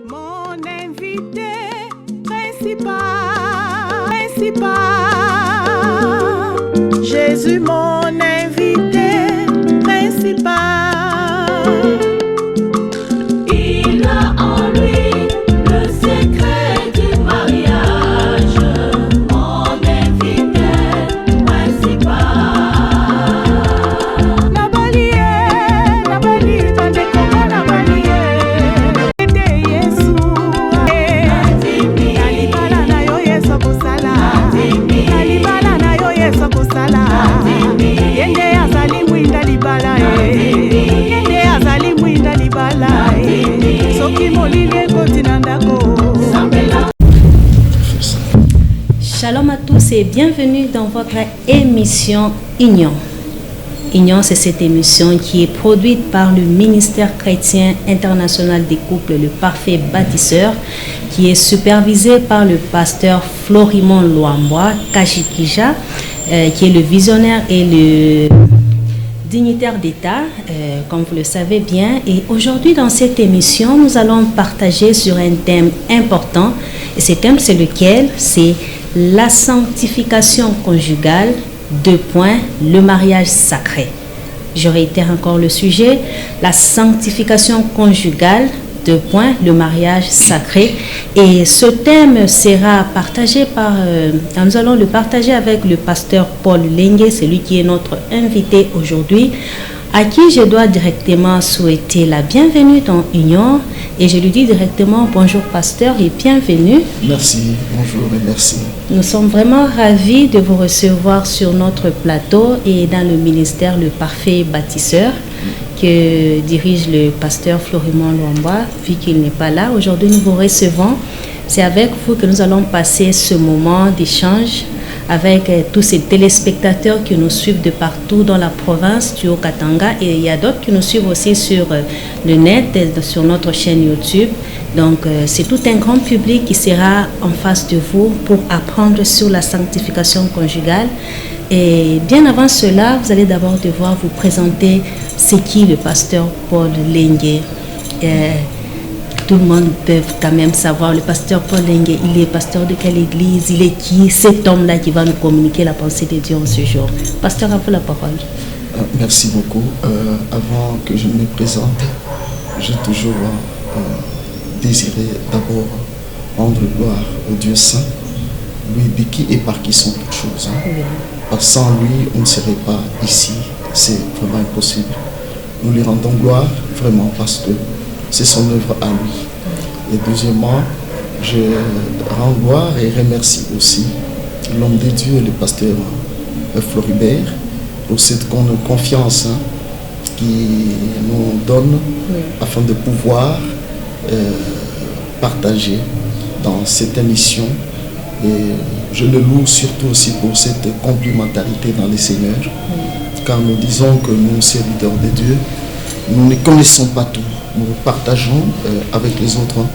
Mon invité principal, Jésus mon invité principal. Il a en lui le secret du mariage, mon invité principal. Nabali, tande koma nabali. Ete Yesu, nalibala na yo Yesu kusala. Nalibala na yo Yesu kusala. Yende azali mwinda libala yende azali mwinda libala soki molile kotina ndako. Shalom à tous et bienvenue dans votre émission Union. Union, c'est cette émission qui est produite par le ministère chrétien international des couples, le parfait bâtisseur, qui est supervisé par le pasteur Florimond Luamba Kajikija, qui est le visionnaire et le dignitaire d'État, comme vous le savez bien. Et aujourd'hui, dans cette émission, nous allons partager sur un thème important. Et ce thème, c'est lequel? C'est la sanctification conjugale, le mariage sacré. Je réitère encore le sujet, la sanctification conjugale, le mariage sacré. Et ce thème sera partagé par, nous allons le partager avec le pasteur Paul Lengue, c'est lui qui est notre invité aujourd'hui, à qui je dois directement souhaiter la bienvenue dans Union. Et je lui dis directement bonjour pasteur et bienvenue. Merci, bonjour et merci. Nous sommes vraiment ravis de vous recevoir sur notre plateau et dans le ministère Le Parfait Bâtisseur que dirige le pasteur Florimond Luamba, vu qu'il n'est pas là. Aujourd'hui, nous vous recevons. C'est avec vous que nous allons passer ce moment d'échange avec tous ces téléspectateurs qui nous suivent de partout dans la province du Haut-Katanga, et il y a d'autres qui nous suivent aussi sur le net, sur notre chaîne YouTube. Donc c'est tout un grand public qui sera en face de vous pour apprendre sur la sanctification conjugale. Et bien avant cela, vous allez d'abord devoir vous présenter c'est qui le pasteur Paul Lengue. Tout le monde peut quand même savoir, le pasteur Paul Lengue, il est pasteur de quelle église, il est qui, cet homme-là qui va nous communiquer la pensée de Dieu en ce jour. Pasteur, à vous la parole. Merci beaucoup. Avant que je me présente, j'ai toujours désiré d'abord rendre gloire au Dieu Saint, lui de qui et par qui sont toutes choses. Hein. Oui. Parce que sans lui, on ne serait pas ici. C'est vraiment impossible. Nous lui rendons gloire vraiment parce que c'est son œuvre à lui. Et deuxièmement, je rends gloire et remercie aussi l'homme de Dieu, le pasteur Floribert, pour cette confiance qu'il nous donne afin de pouvoir partager dans cette émission. Et je le loue surtout aussi pour cette complémentarité dans les Seigneurs, car nous disons que nous, serviteurs de Dieu, nous ne connaissons pas tout. Nous partageons avec les autres.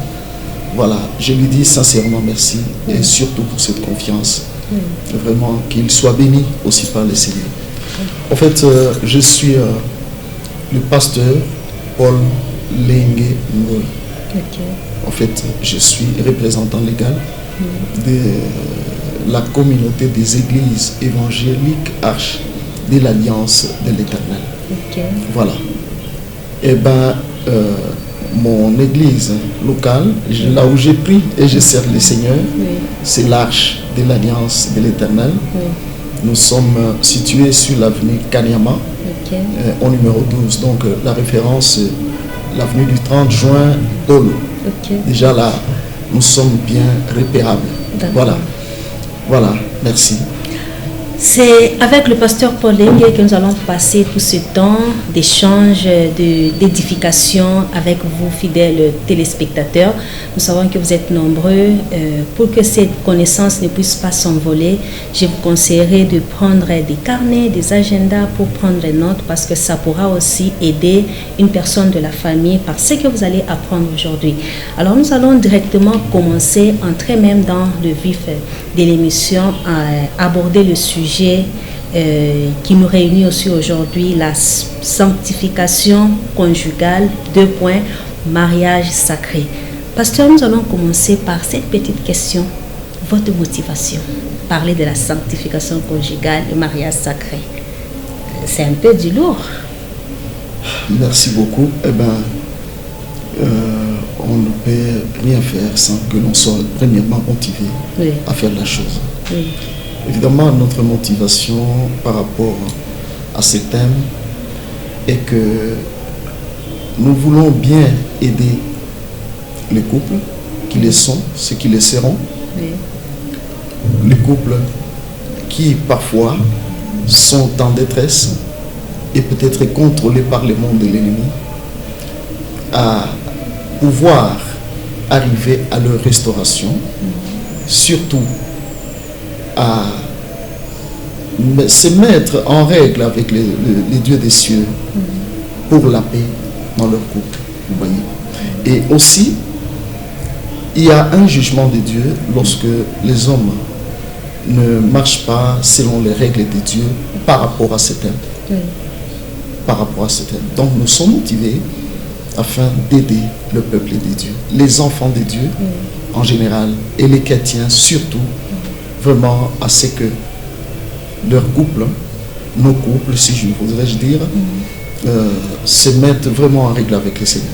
Voilà, je lui dis sincèrement merci et surtout pour cette confiance. Vraiment, qu'il soit béni aussi par le Seigneur. En fait, je suis le pasteur Paul Lengue Ngoy. En fait, je suis représentant légal de la communauté des églises évangéliques Arche de l'Alliance de l'Éternel. Voilà. Et bien, mon église locale, là où j'ai pris et je sers le Seigneur, c'est l'Arche de l'Alliance de l'Éternel. Nous sommes situés sur l'avenue Kanyama, au numéro 12. Donc la référence, l'avenue du 30 juin, Polo. Déjà là, nous sommes bien repérables. Voilà. Voilà, merci. C'est avec le pasteur Paul Lengue que nous allons passer tout ce temps d'échange, d'édification avec vous, fidèles téléspectateurs. Nous savons que vous êtes nombreux. Pour que cette connaissance ne puisse pas s'envoler, je vous conseillerais de prendre des carnets, des agendas pour prendre note, parce que ça pourra aussi aider une personne de la famille par ce que vous allez apprendre aujourd'hui. Alors nous allons directement commencer, entrer même dans le vif de l'émission, à aborder le sujet qui nous réunit aussi aujourd'hui, la sanctification conjugale, mariage sacré. Pasteur, nous allons commencer par cette petite question. Votre motivation. Parler de la sanctification conjugale, le mariage sacré. C'est un peu du lourd. Merci beaucoup. Eh bien, on ne peut rien faire sans que l'on soit premièrement motivé à faire la chose. Oui. Évidemment, notre motivation par rapport à ce thème est que nous voulons bien aider les couples qui le sont, ceux qui le seront, les couples qui parfois sont en détresse et peut-être contrôlés par le monde de l'ennemi, à pouvoir arriver à leur restauration, surtout à se mettre en règle avec les dieux des cieux pour la paix dans leur couple. Vous voyez. Et aussi, il y a un jugement de Dieu lorsque les hommes ne marchent pas selon les règles de Dieu par rapport à ce thème. Par rapport à ce thème. Donc nous sommes motivés afin d'aider le peuple de Dieu, les enfants de Dieu en général et les chrétiens surtout, vraiment à ce que leur couple, nos couples, si je voudrais dire, se mettent vraiment en règle avec le Seigneur.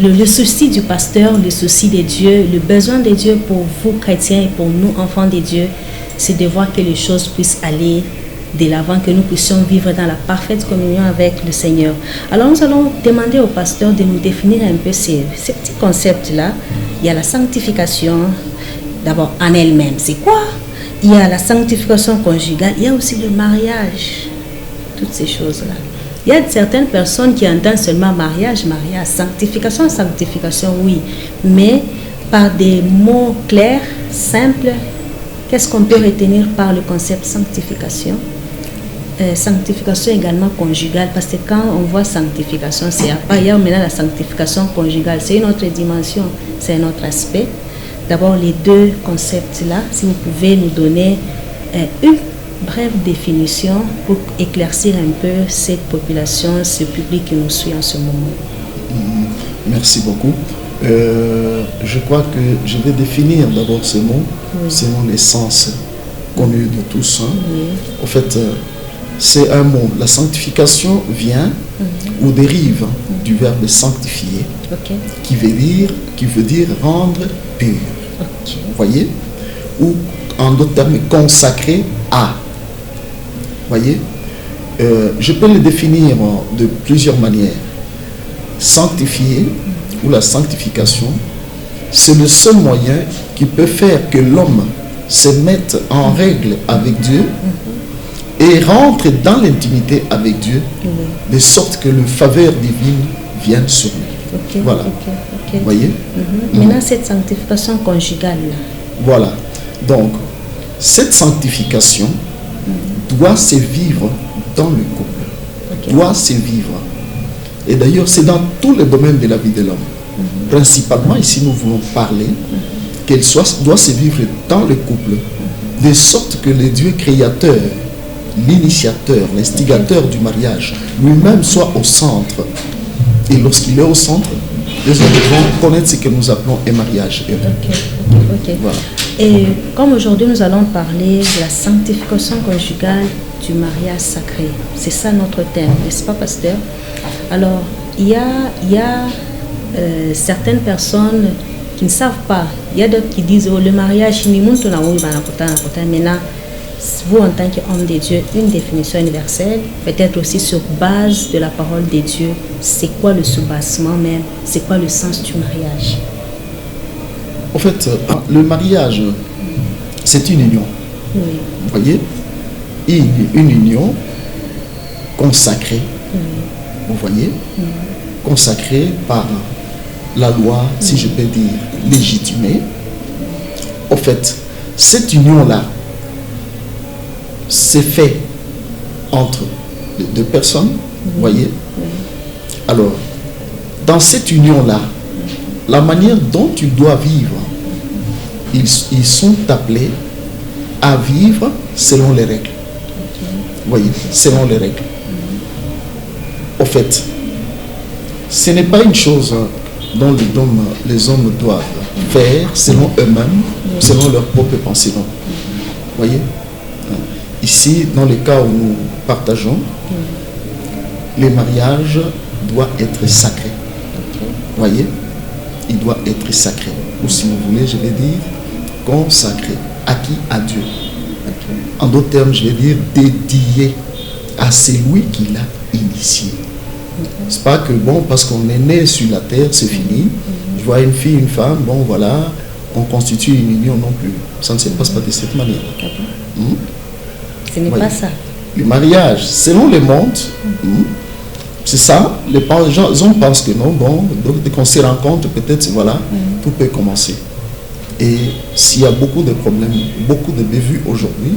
Le souci du pasteur, le souci de Dieu, le besoin de Dieu pour vous chrétiens et pour nous enfants de Dieu, c'est de voir que les choses puissent aller de l'avant, que nous puissions vivre dans la parfaite communion avec le Seigneur. Alors nous allons demander au pasteur de nous définir un peu ces petits concepts-là. Il y a la sanctification, d'abord en elle-même, c'est quoi? Il y a la sanctification conjugale, il y a aussi le mariage, toutes ces choses-là. Il y a certaines personnes qui entendent seulement mariage, sanctification, oui, mais par des mots clairs, simples. Qu'est-ce qu'on peut retenir par le concept sanctification? Sanctification également conjugale, parce que quand on voit sanctification, c'est à part. Il y a maintenant la sanctification conjugale, c'est une autre dimension, c'est un autre aspect. D'abord, les deux concepts-là, si vous pouvez nous donner une brève définition pour éclaircir un peu cette population, ce public qui nous suit en ce moment. Merci beaucoup. Je crois que je vais définir d'abord ce mot, selon les sens connus de tous. En fait, c'est un mot. La sanctification vient ou dérive du verbe sanctifier, qui veut dire rendre pur. Vous voyez? Ou en d'autres termes, consacrer à. Vous voyez? Je peux le définir de plusieurs manières. Sanctifier ou la sanctification, c'est le seul moyen qui peut faire que l'homme se mette en règle avec Dieu et rentre dans l'intimité avec Dieu, de sorte que le faveur divine vienne sur lui. Voilà. Vous voyez? Maintenant, cette sanctification conjugale. Voilà. Donc, cette sanctification doit se vivre dans le couple. Doit se vivre. Et d'ailleurs, c'est dans tous les domaines de la vie de l'homme. Principalement, ici, nous voulons parler qu'elle doit se vivre dans le couple, de sorte que le Dieu créateur, l'initiateur, l'instigateur du mariage, lui-même soit au centre. Et lorsqu'il est au centre, les hommes vont connaître ce que nous appelons un mariage. Voilà. Et comme aujourd'hui, nous allons parler de la sanctification conjugale du mariage sacré. C'est ça notre thème, n'est-ce pas, pasteur? Alors, il y a certaines personnes qui ne savent pas. Il y a d'autres qui disent, oh, le mariage, maintenant, vous, en tant qu'homme de Dieu, une définition universelle, peut-être aussi sur base de la parole de Dieu, c'est quoi le soubassement même? C'est quoi le sens du mariage? En fait, le mariage, c'est une union. Oui. Vous voyez? Une union consacrée. Vous voyez? Consacrée par la loi, si je peux dire, légitimée. En fait, cette union-là, c'est fait entre deux personnes, vous voyez. Alors, dans cette union-là, la manière dont tu dois vivre, ils sont appelés à vivre selon les règles. Vous voyez, selon les règles. En fait, ce n'est pas une chose dont les hommes doivent faire selon eux-mêmes, selon leurs propres pensées. Vous voyez? Ici, dans le cas où nous partageons, le mariage doit être sacré. Vous voyez? Il doit être sacré. Ou si vous voulez, je vais dire consacré. À qui? À Dieu. En d'autres termes, je vais dire dédié à celui qui l'a initié. C'est pas que bon, parce qu'on est né sur la terre, c'est fini. Je vois une fille, une femme, bon voilà, on constitue une union non plus. Ça ne se passe pas de cette manière. Ce n'est pas ça. Le mariage, selon le monde, c'est ça. Les gens pensent que non, bon, donc dès qu'on se rencontre, peut-être, voilà, tout peut commencer. Et s'il y a beaucoup de problèmes, beaucoup de bévues aujourd'hui,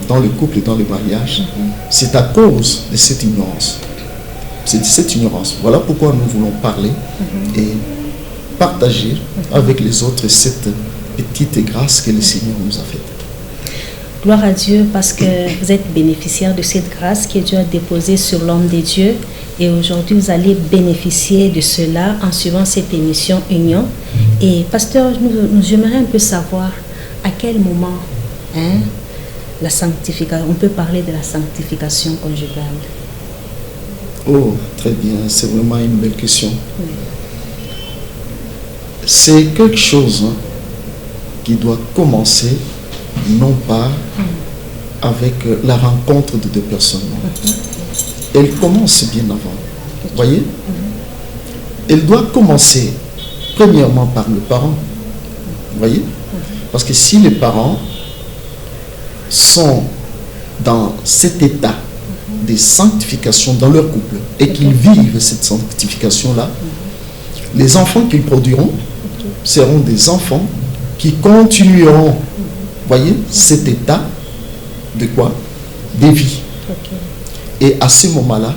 dans le couple et dans le mariage, c'est à cause de cette ignorance. C'est de cette ignorance. Voilà pourquoi nous voulons parler et partager avec les autres cette petite grâce que le Seigneur nous a faite. Gloire à Dieu parce que vous êtes bénéficiaire de cette grâce que Dieu a déposée sur l'homme de Dieu. Et aujourd'hui, vous allez bénéficier de cela en suivant cette émission Union. Et pasteur, j'aimerais un peu savoir à quel moment la sanctification, on peut parler de la sanctification conjugale. Oh, très bien, c'est vraiment une belle question. Oui. C'est quelque chose qui doit commencer non pas avec la rencontre de deux personnes. Elle commence bien avant. Vous voyez? Elle doit commencer premièrement par le parent. Vous voyez? Parce que si les parents sont dans cet état de sanctification dans leur couple et qu'ils vivent cette sanctification-là, les enfants qu'ils produiront seront des enfants qui continueront, voyez, cet état de quoi? De vie. Et à ce moment-là,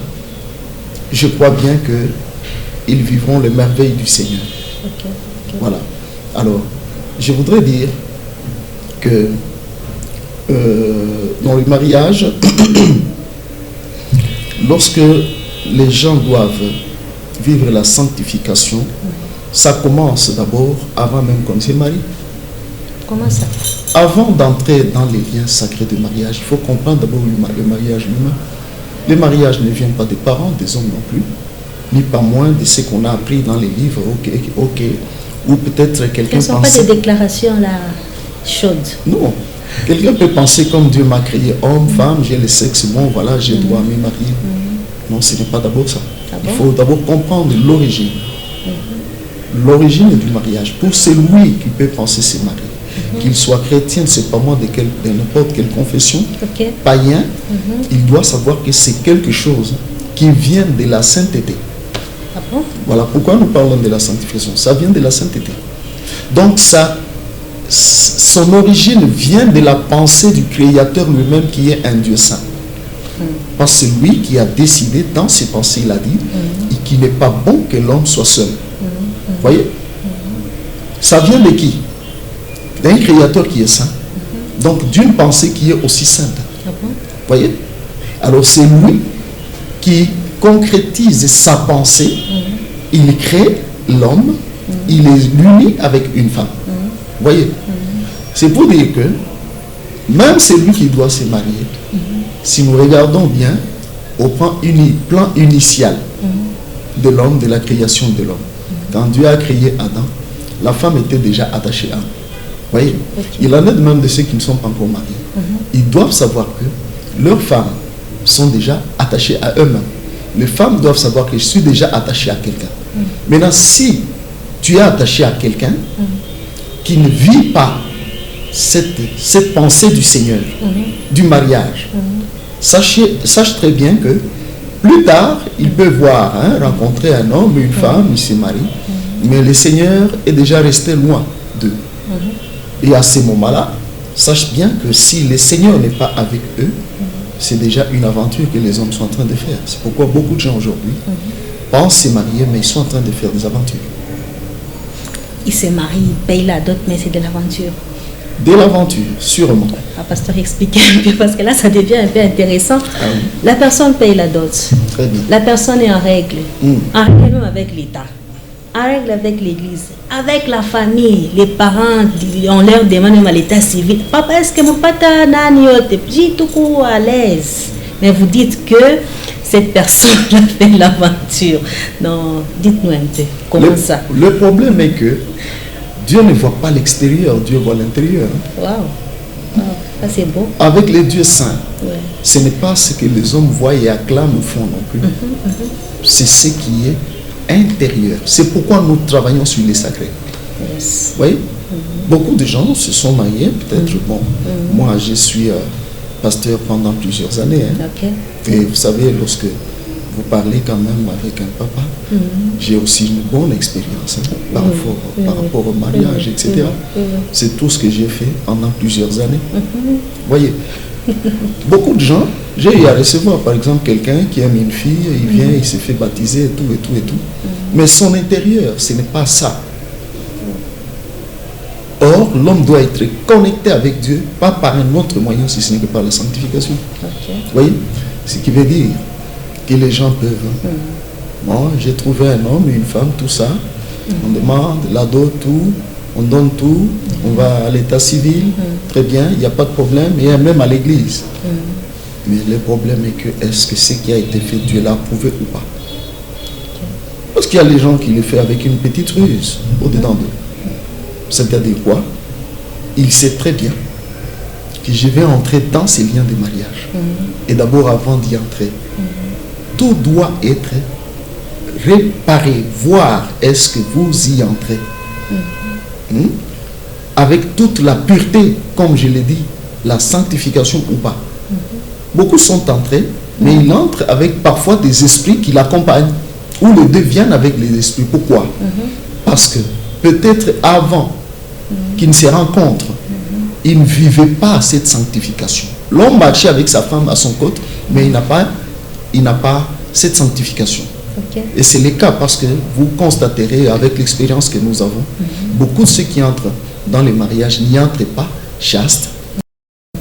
je crois bien qu'ils vivront les merveilles du Seigneur. Voilà. Alors, je voudrais dire que dans le mariage, lorsque les gens doivent vivre la sanctification, ça commence d'abord avant même qu'on se marie. Comment ça? Avant d'entrer dans les liens sacrés du mariage, il faut comprendre d'abord le mariage lui-même. Le mariage ne vient pas des parents, des hommes non plus, ni pas moins de ce qu'on a appris dans les livres, ok, ou peut-être quelqu'un pense... Ce ne sont pas des déclarations là chaudes. Non. Quelqu'un peut penser comme Dieu m'a créé, homme, femme, j'ai le sexe, bon voilà, j'ai droit à me marier. Non, ce n'est pas d'abord ça. Il faut d'abord comprendre l'origine. L'origine du mariage. Pour celui qui peut penser se marier, qu'il soit chrétien, c'est pas moi de n'importe quelle confession, païen, il doit savoir que c'est quelque chose qui vient de la sainteté. Voilà pourquoi nous parlons de la sanctification. Ça vient de la sainteté. Donc ça, son origine vient de la pensée du Créateur lui-même qui est un Dieu saint. Parce que c'est lui qui a décidé dans ses pensées, il a dit, et qu'il n'est pas bon que l'homme soit seul. Vous voyez? Ça vient de qui? D'un Créateur qui est saint. Donc d'une pensée qui est aussi sainte. Vous voyez? Alors c'est lui qui concrétise sa pensée, il crée l'homme, il l'unit avec une femme. Vous voyez? C'est pour dire que même celui qui doit se marier, si nous regardons bien au plan initial de l'homme, de la création de l'homme, quand Dieu a créé Adam, la femme était déjà attachée à lui. Vous voyez? Il en est de même de ceux qui ne sont pas encore mariés. Ils doivent savoir que leurs femmes sont déjà attachées à eux-mêmes. Les femmes doivent savoir que je suis déjà attaché à quelqu'un. Maintenant, si tu es attaché à quelqu'un qui ne vit pas cette pensée du Seigneur, du mariage, sache très bien que plus tard, il peut voir, rencontrer un homme, une femme, il se marie, mais le Seigneur est déjà resté loin d'eux. Et à ce moment-là, sache bien que si le Seigneur n'est pas avec eux, c'est déjà une aventure que les hommes sont en train de faire. C'est pourquoi beaucoup de gens aujourd'hui pensent se marier, mais ils sont en train de faire des aventures. Ils se marient, ils payent la dot, mais c'est de l'aventure. De l'aventure, sûrement. Pasteur, expliquez un peu, parce que là, ça devient un peu intéressant. La personne paye la dot. Très bien. La personne est en règle. En règle même avec l'État. règle avec l'église, avec la famille, les parents, on leur demande même à l'état civil, papa, est-ce que mon papa n'a tout coup à l'aise? Mais vous dites que cette personne a fait l'aventure. Non, dites-nous un peu, comment ça? Le problème est que Dieu ne voit pas l'extérieur, Dieu voit l'intérieur. Waouh, ça c'est beau. Avec les dieux saints, Ouais. ce n'est pas ce que les hommes voient et acclament au fond non plus. C'est ce qui est intérieur. C'est pourquoi nous travaillons sur les sacrés. Yes. Vous voyez, beaucoup de gens se sont mariés, peut-être. Bon, moi, je suis pasteur pendant plusieurs années. Hein. Ok. Et vous savez, lorsque vous parlez quand même avec un papa, j'ai aussi une bonne expérience hein, par rapport au mariage, etc. C'est tout ce que j'ai fait pendant plusieurs années. Vous voyez, beaucoup de gens, j'ai eu à recevoir par exemple quelqu'un qui aime une fille, il vient, il se fait baptiser et tout, et tout, et tout. Mais son intérieur, ce n'est pas ça. Or, l'homme doit être connecté avec Dieu, pas par un autre moyen, si ce n'est que par la sanctification. Ok. Vous voyez, ce qui veut dire que les gens peuvent. Moi, j'ai trouvé un homme, une femme, tout ça. On demande la dot, tout. On donne tout. On va à l'état civil. Très bien, il n'y a pas de problème. Et même à l'église. Mais le problème est que est-ce que ce qui a été fait, Dieu l'a approuvé ou pas? Parce qu'il y a les gens qui le font avec une petite ruse au-dedans d'eux. C'est-à-dire quoi? Il sait très bien que je vais entrer dans ces liens de mariage. Et d'abord, avant d'y entrer, tout doit être réparé, voir est-ce que vous y entrez. Avec toute la pureté, comme je l'ai dit, la sanctification ou pas. Beaucoup sont entrés, mais ils entrent avec parfois des esprits qui l'accompagnent, ou les deux viennent avec les esprits. Pourquoi? Parce que peut-être avant qu'ils ne se rencontrent, ils ne vivaient pas cette sanctification. L'homme marchait avec sa femme à son côté, mais il n'a pas cette sanctification. Ok. Et c'est le cas parce que vous constaterez avec l'expérience que nous avons, beaucoup de ceux qui entrent dans les mariages n'y entrent pas chastes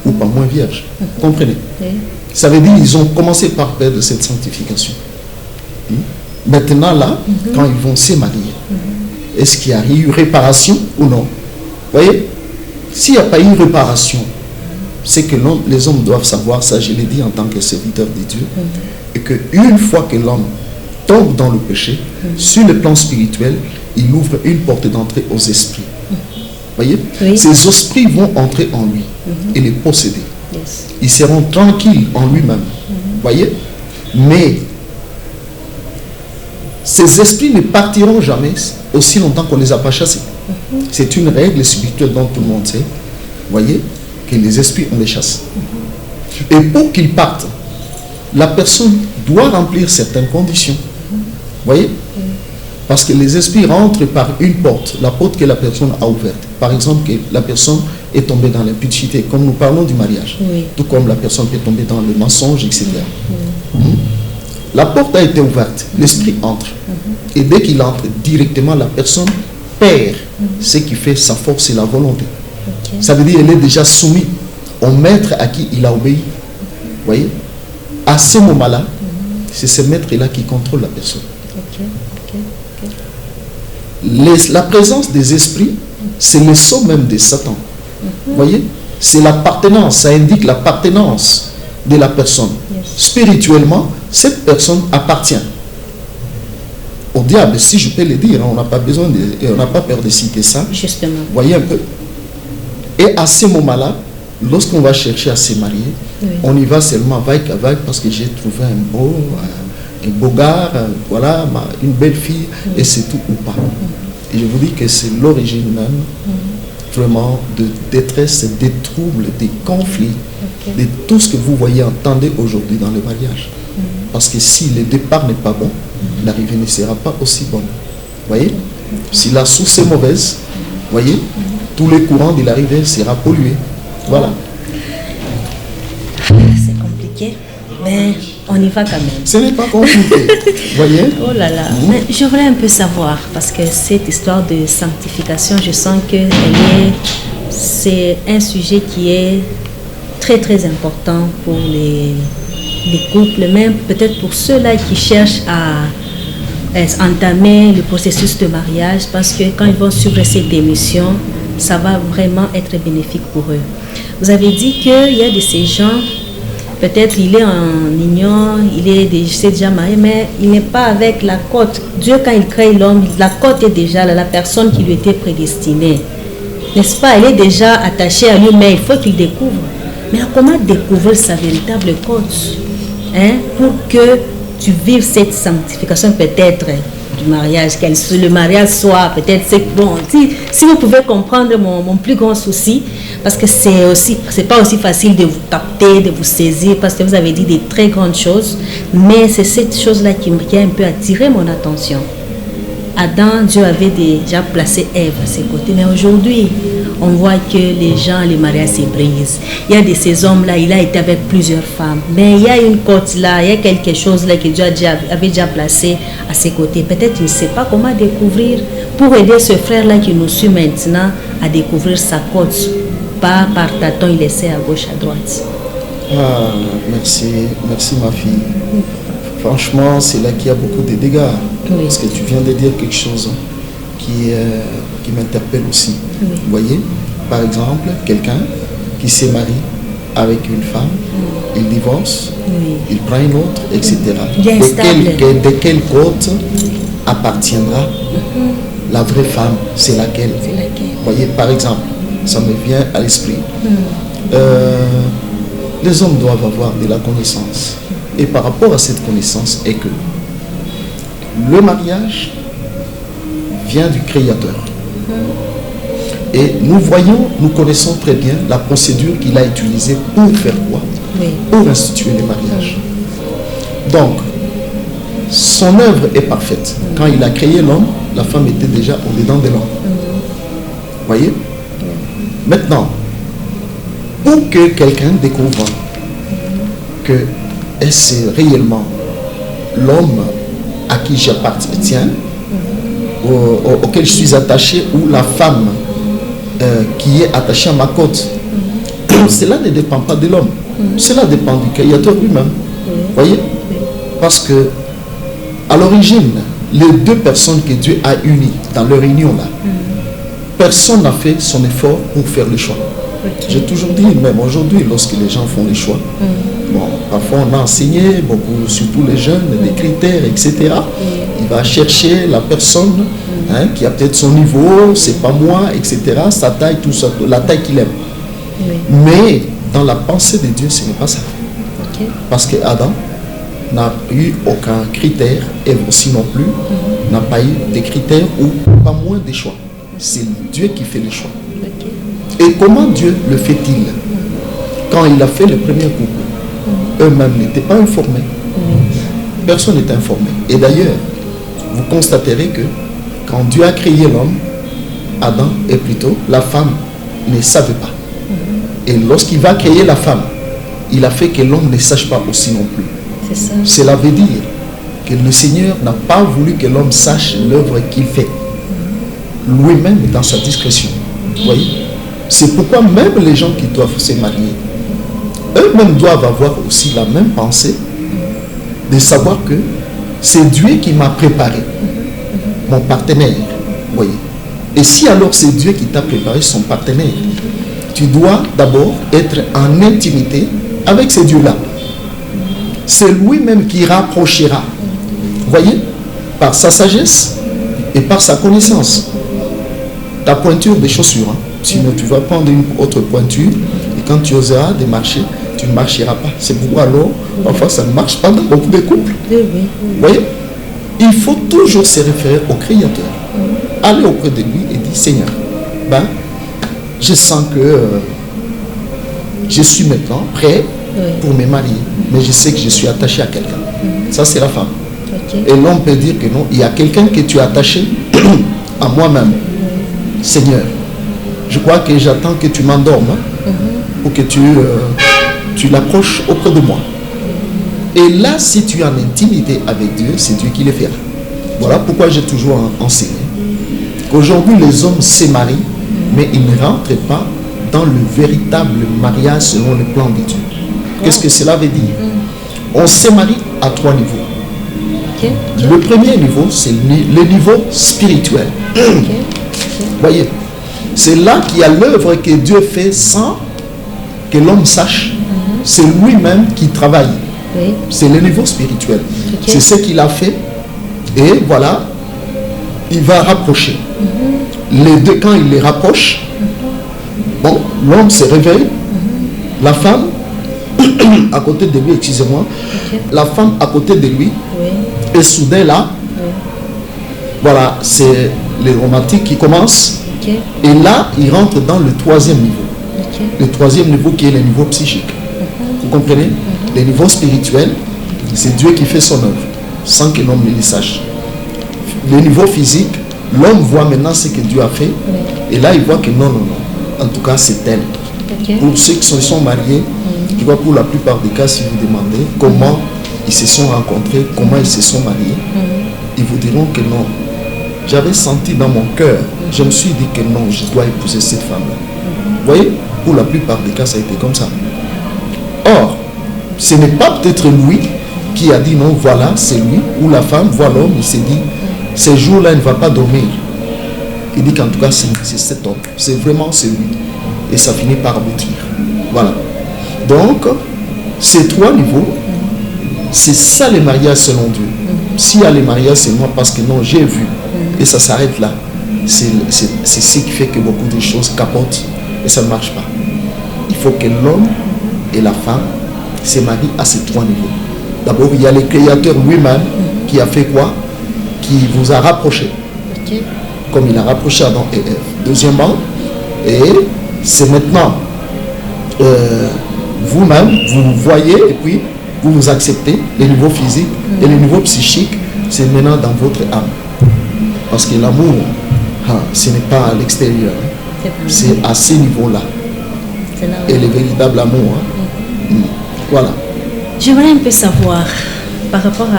ou pas moins vierges. Comprenez? Oui. Ça veut dire qu'ils ont commencé par perdre cette sanctification. Maintenant là, quand ils vont se marier, est-ce qu'il y a eu réparation ou non? Vous voyez? S'il n'y a pas eu réparation, c'est que les hommes doivent savoir, ça je l'ai dit en tant que serviteur de Dieu, et qu'une fois que l'homme tombe dans le péché, sur le plan spirituel, il ouvre une porte d'entrée aux esprits. Voyez? Oui. Ces esprits vont entrer en lui et les posséder. Yes. Ils seront tranquilles en lui-même. Voyez? Mais ces esprits ne partiront jamais aussi longtemps qu'on ne les a pas chassés. C'est une règle spirituelle dont tout le monde sait. Voyez? Que les esprits, on les chasse. Et pour qu'ils partent, la personne doit remplir certaines conditions. Voyez? Parce que les esprits rentrent par une porte, la porte que la personne a ouverte. Par exemple, que la personne est tombée dans l'impudicité, comme nous parlons du mariage. Oui. Tout comme la personne peut tomber dans le mensonge, etc. La porte a été ouverte, l'esprit entre. Et dès qu'il entre, directement la personne perd ce qui fait sa force et la volonté. Ok. Ça veut dire qu'elle est déjà soumise au maître à qui il a obéi. Voyez? À ce moment-là, c'est ce maître-là qui contrôle la personne. Ok. Ok. La présence des esprits, c'est le sceau même de Satan. Voyez? C'est l'appartenance, ça indique l'appartenance de la personne. Yes. Spirituellement, cette personne appartient au diable, si je peux le dire. On n'a pas besoin on n'a pas peur de citer ça. Justement. Voyez un peu. Et à ce moment-là, lorsqu'on va chercher à se marier, Oui. on y va seulement vague à vague parce que j'ai trouvé un beau gars, voilà, une belle fille, et c'est tout ou pas. Et je vous dis que c'est l'origine même, vraiment, de détresse, des troubles, des conflits, Ok. de tout ce que vous voyez, entendez aujourd'hui dans le mariage. Parce que si le départ n'est pas bon, l'arrivée ne sera pas aussi bonne. Voyez? Si la source est mauvaise, voyez, tous les courants de l'arrivée sera pollués. Voilà. C'est compliqué, mais on y va quand même. Ce n'est pas compliqué. Voyez? Oh là là. Mais je voulais un peu savoir, parce que cette histoire de sanctification, je sens que c'est un sujet qui est très très important pour les couples, même peut-être pour ceux-là qui cherchent à entamer le processus de mariage, parce que quand ils vont suivre cette émission, ça va vraiment être bénéfique pour eux. Vous avez dit qu'il y a de ces gens, peut-être il est en union, il s'est déjà marié, mais il n'est pas avec la cote. Dieu, quand il crée l'homme, la cote est déjà là, la personne qui lui était prédestinée. N'est-ce pas? Elle est déjà attachée à lui, mais il faut qu'il découvre. Mais comment découvrir sa véritable cote, pour que tu vives cette sanctification peut-être du mariage, le mariage soit peut-être, bon, si vous pouvez comprendre mon plus grand souci, parce que c'est pas aussi facile de vous capter, de vous saisir, parce que vous avez dit des très grandes choses, mais c'est cette chose-là qui a un peu attiré mon attention. Adam, Dieu avait déjà placé Ève à ses côtés, mais aujourd'hui, on voit que les mariages se brisent. Il y a de ces hommes-là, il a été avec plusieurs femmes, mais il y a une côte là, il y a quelque chose là que Dieu avait déjà placé à ses côtés. Peut-être il ne sait pas comment découvrir, pour aider ce frère-là qui nous suit maintenant à découvrir sa côte, pas par tâton, il essaie à gauche, à droite. Ah, merci ma fille. Franchement, c'est là qu'il y a beaucoup de dégâts. Oui. Parce que tu viens de dire quelque chose qui m'interpelle aussi. Oui. Vous voyez, par exemple, quelqu'un qui se marie avec une femme, il divorce, il prend une autre, etc. De quelle côte appartiendra la vraie femme? C'est laquelle? Vous voyez, par exemple, ça me vient à l'esprit. Les hommes doivent avoir de la connaissance. Et par rapport à cette connaissance est que le mariage vient du Créateur. Et nous connaissons très bien la procédure qu'il a utilisée pour faire quoi? Pour instituer le mariage. Donc, son œuvre est parfaite. Quand il a créé l'homme, la femme était déjà au-dedans de l'homme. Vous voyez? Maintenant, pour que quelqu'un découvre que est-ce réellement l'homme à qui j'appartiens, auquel je suis attaché, ou la femme qui est attachée à ma côte, cela ne dépend pas de l'homme. Cela dépend du Créateur lui-même. Voyez? Parce que à l'origine, les deux personnes que Dieu a unies dans leur union là, personne n'a fait son effort pour faire le choix. J'ai toujours dit, même aujourd'hui, lorsque les gens font les choix, bon, parfois on a enseigné, beaucoup, surtout les jeunes, des critères, etc. Il va chercher la personne qui a peut-être son niveau, c'est pas moi, etc. Sa taille, tout ça, la taille qu'il aime. Mais dans la pensée de Dieu, ce n'est pas ça. Parce que Adam n'a eu aucun critère, Ève aussi non plus, n'a pas eu de critères ou pas moins de choix. C'est Dieu qui fait les choix. Et comment Dieu le fait-il? Quand il a fait le premier couple, eux-mêmes n'étaient pas informés. Personne n'est informé. Et d'ailleurs, vous constaterez que quand Dieu a créé l'homme, Adam et plutôt la femme ne savait pas. Et lorsqu'il va créer la femme, il a fait que l'homme ne sache pas aussi non plus. C'est ça. Cela veut dire que le Seigneur n'a pas voulu que l'homme sache l'œuvre qu'il fait. Lui-même dans sa discrétion. Vous voyez? C'est pourquoi même les gens qui doivent se marier, eux-mêmes doivent avoir aussi la même pensée de savoir que c'est Dieu qui m'a préparé mon partenaire. Vous voyez? Et si alors c'est Dieu qui t'a préparé son partenaire, tu dois d'abord être en intimité avec ce Dieu-là. C'est lui-même qui rapprochera. Vous voyez? Par sa sagesse et par sa connaissance. Ta pointure des chaussures. Sinon, tu vas prendre une autre pointure et quand tu oseras de marcher, tu ne marcheras pas. C'est pourquoi alors, parfois, ça ne marche pas dans beaucoup de couples. Vous voyez? Il faut toujours se référer au Créateur. Aller auprès de lui et dire, Seigneur, je sens que je suis maintenant prêt pour me marier, mais je sais que je suis attaché à quelqu'un. Ça, c'est la femme. Et l'homme peut dire que non, il y a quelqu'un que tu es attaché à moi-même. Seigneur, je crois que j'attends que tu m'endormes pour que tu l'approches auprès de moi. Et là, si tu es en intimité avec Dieu, c'est Dieu qui le fera. Voilà pourquoi j'ai toujours enseigné qu'aujourd'hui, les hommes se marient, mais ils ne rentrent pas dans le véritable mariage selon le plan de Dieu. Qu'est-ce que cela veut dire? On se marie à 3 niveaux. Ok. Le premier niveau, c'est le niveau spirituel. Voyez, c'est là qu'il y a l'œuvre que Dieu fait sans que l'homme sache. C'est lui-même qui travaille. Oui. C'est le niveau spirituel. Ok. C'est ce qu'il a fait. Et voilà, il va rapprocher. Les deux, quand il les rapproche, bon, l'homme se réveille, la femme à côté de lui, excusez-moi, Ok. la femme à côté de lui, Oui. et soudain là, voilà, c'est les romantiques qui commencent. Ok. Et là, il rentre dans le troisième niveau. Ok. Le troisième niveau qui est le niveau psychique. Vous comprenez? Le niveau spirituel, c'est Dieu qui fait son œuvre, sans que l'homme ne le sache. Le niveau physique, l'homme voit maintenant ce que Dieu a fait. Et là, il voit que non, non, non. En tout cas, c'est elle. Ok. Pour ceux qui se sont mariés, je vois pour la plupart des cas, si vous demandez comment ils se sont rencontrés, comment ils se sont mariés, ils vous diront que non. J'avais senti dans mon cœur, je me suis dit que non, je dois épouser cette femme-là. Vous voyez, pour la plupart des cas, ça a été comme ça. Or, ce n'est pas peut-être lui qui a dit non, voilà, c'est lui, ou la femme voit l'homme, il s'est dit, ce jour-là, il ne va pas dormir. Il dit qu'en tout cas, c'est cet homme, c'est vraiment celui. Et ça finit par aboutir. Voilà. Donc, ces trois niveaux, c'est ça les mariages selon Dieu. S'il y a les mariages, c'est moi parce que non, j'ai vu. Et ça s'arrête là. C'est ce qui fait que beaucoup de choses capotent et ça ne marche pas. Il faut que l'homme et la femme se marient à ces trois niveaux. D'abord, il y a le Créateur lui-même qui a fait quoi? Qui vous a rapproché. Ok. Comme il a rapproché Adam et Ève. Deuxièmement, et c'est maintenant vous-même, vous voyez et puis vous vous acceptez le niveau physique et le niveau psychique, c'est maintenant dans votre âme. Parce que l'amour, ce n'est pas à l'extérieur, c'est à ces niveaux-là. C'est là. Et le véritable amour. Voilà. J'aimerais un peu savoir, par rapport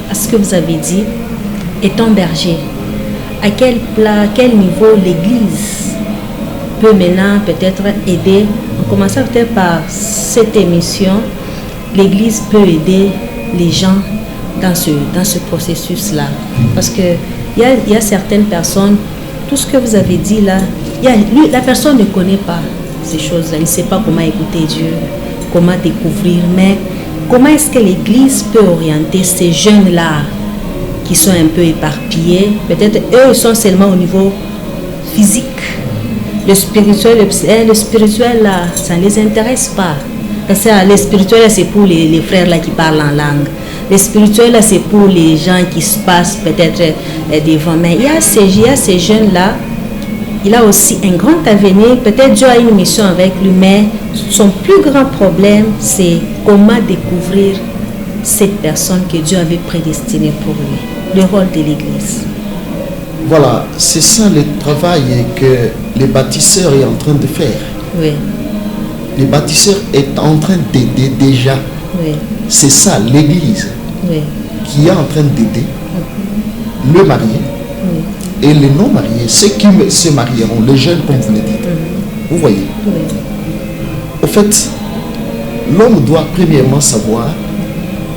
à ce que vous avez dit, étant berger, à quel niveau l'Église peut maintenant peut-être aider, en commençant peut-être par cette émission, l'Église peut aider les gens dans ce processus-là. Parce que il y a certaines personnes, tout ce que vous avez dit là, la personne ne connaît pas ces choses-là, elle ne sait pas comment écouter Dieu, comment découvrir, mais comment est-ce que l'Église peut orienter ces jeunes-là qui sont un peu éparpillés? Peut-être eux sont seulement au niveau physique. Le spirituel là, ça ne les intéresse pas. Parce que le spirituel là, c'est pour les frères là qui parlent en langue. Le spirituel là, c'est pour les gens qui se passent peut-être devant. Mais il y a ces jeunes là, il a aussi un grand avenir. Peut-être Dieu a une mission avec lui, mais son plus grand problème, c'est comment découvrir cette personne que Dieu avait prédestinée pour lui. Le rôle de l'Église. Voilà, c'est ça le travail que les bâtisseurs est en train de faire. Oui. Les bâtisseurs est en train d'aider déjà. Oui. C'est ça, l'Église, Oui. qui est en train d'aider le marié et les non-mariés, ceux qui se marieront, les jeunes comme vous le dites. Vous voyez. Oui. Au fait, l'homme doit premièrement savoir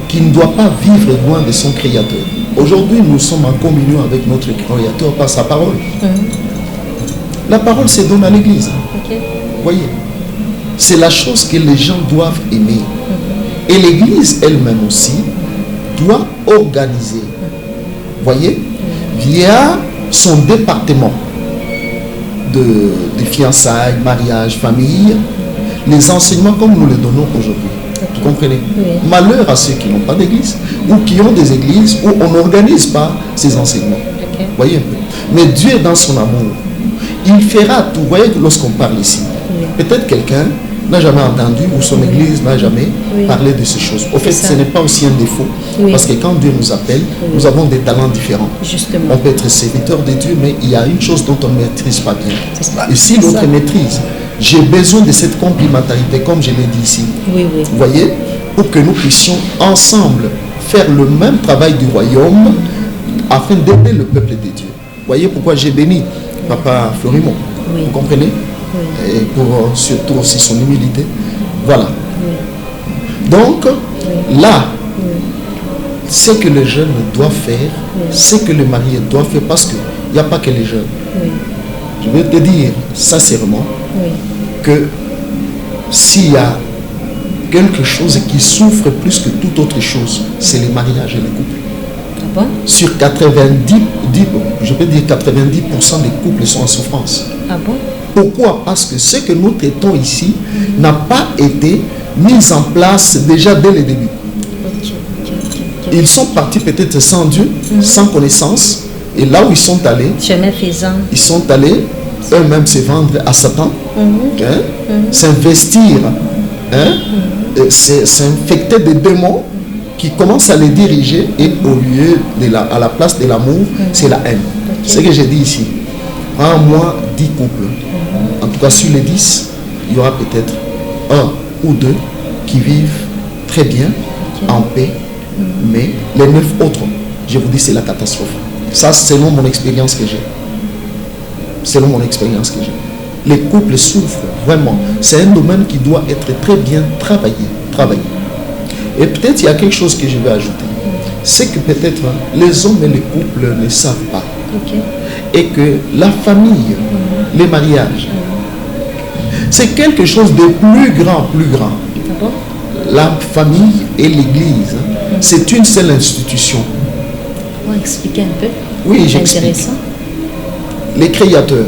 qu'il ne doit pas vivre loin de son Créateur. Aujourd'hui, nous sommes en communion avec notre Créateur par sa parole. La parole se donne à l'Église. Ok. Voyez, c'est la chose que les gens doivent aimer. Et l'Église elle-même aussi doit organiser. Voyez, via son département de fiançailles, mariage, famille, les enseignements comme nous les donnons aujourd'hui. Vous comprenez? Oui. Malheur à ceux qui n'ont pas d'église ou qui ont des églises où on n'organise pas ces enseignements. Ok. Voyez un peu. Mais Dieu, dans son amour, il fera tout. Vous voyez que lorsqu'on parle ici, peut-être quelqu'un n'a jamais entendu ou son église n'a jamais parlé de ces choses. Au fait, ça. ce n'est pas aussi un défaut. Oui. Parce que quand Dieu nous appelle, nous avons des talents différents. Justement. On peut être serviteur de Dieu, mais il y a une chose dont on ne maîtrise pas bien. C'est ça. Et si C'est l'autre ça. maîtrise, j'ai besoin de cette complémentarité, comme je l'ai dit ici. Oui, oui. Vous voyez, pour que nous puissions ensemble faire le même travail du royaume afin d'aider le peuple de Dieu. Vous voyez pourquoi j'ai béni Papa Florimond. Oui. Vous comprenez? Oui. Et pour surtout aussi son humilité. Voilà. Oui. Donc, là, ce que les jeunes doivent faire, ce que les mariés doivent faire, parce qu'il n'y a pas que les jeunes. Oui. Je veux te dire sincèrement Oui. que s'il y a quelque chose qui souffre plus que toute autre chose, c'est les mariages et les couples. Ah bon? Sur je peux dire 90% des couples sont en souffrance. Ah bon? Pourquoi? Parce que ce que nous traitons ici n'a pas été mis en place déjà dès le début. Ok. Ils sont partis peut-être sans Dieu, sans connaissance, et là où ils sont allés, Chemin faisant. ils sont allés eux-mêmes se vendre à Satan, s'investir, s'infecter des démons qui commencent à les diriger, et au lieu à la place de l'amour, c'est la haine. C'est ce que j'ai dit ici. En moi, 10 couples. En tout cas, sur les 10, il y aura peut-être 1 ou 2 qui vivent très bien, en paix, mais les 9 autres, je vous dis, c'est la catastrophe. Ça, c'est selon mon expérience que j'ai. Selon mon expérience que j'ai. Les couples souffrent vraiment. C'est un domaine qui doit être très bien travaillé. Et peut-être il y a quelque chose que je vais ajouter. C'est que peut-être les hommes et les couples ne savent pas. Et que la famille, les mariages, c'est quelque chose de plus grand. Ah bon? La famille et l'église, c'est une seule institution. On va expliquer un peu. Oui, j'explique. Intéressant. Les créateurs,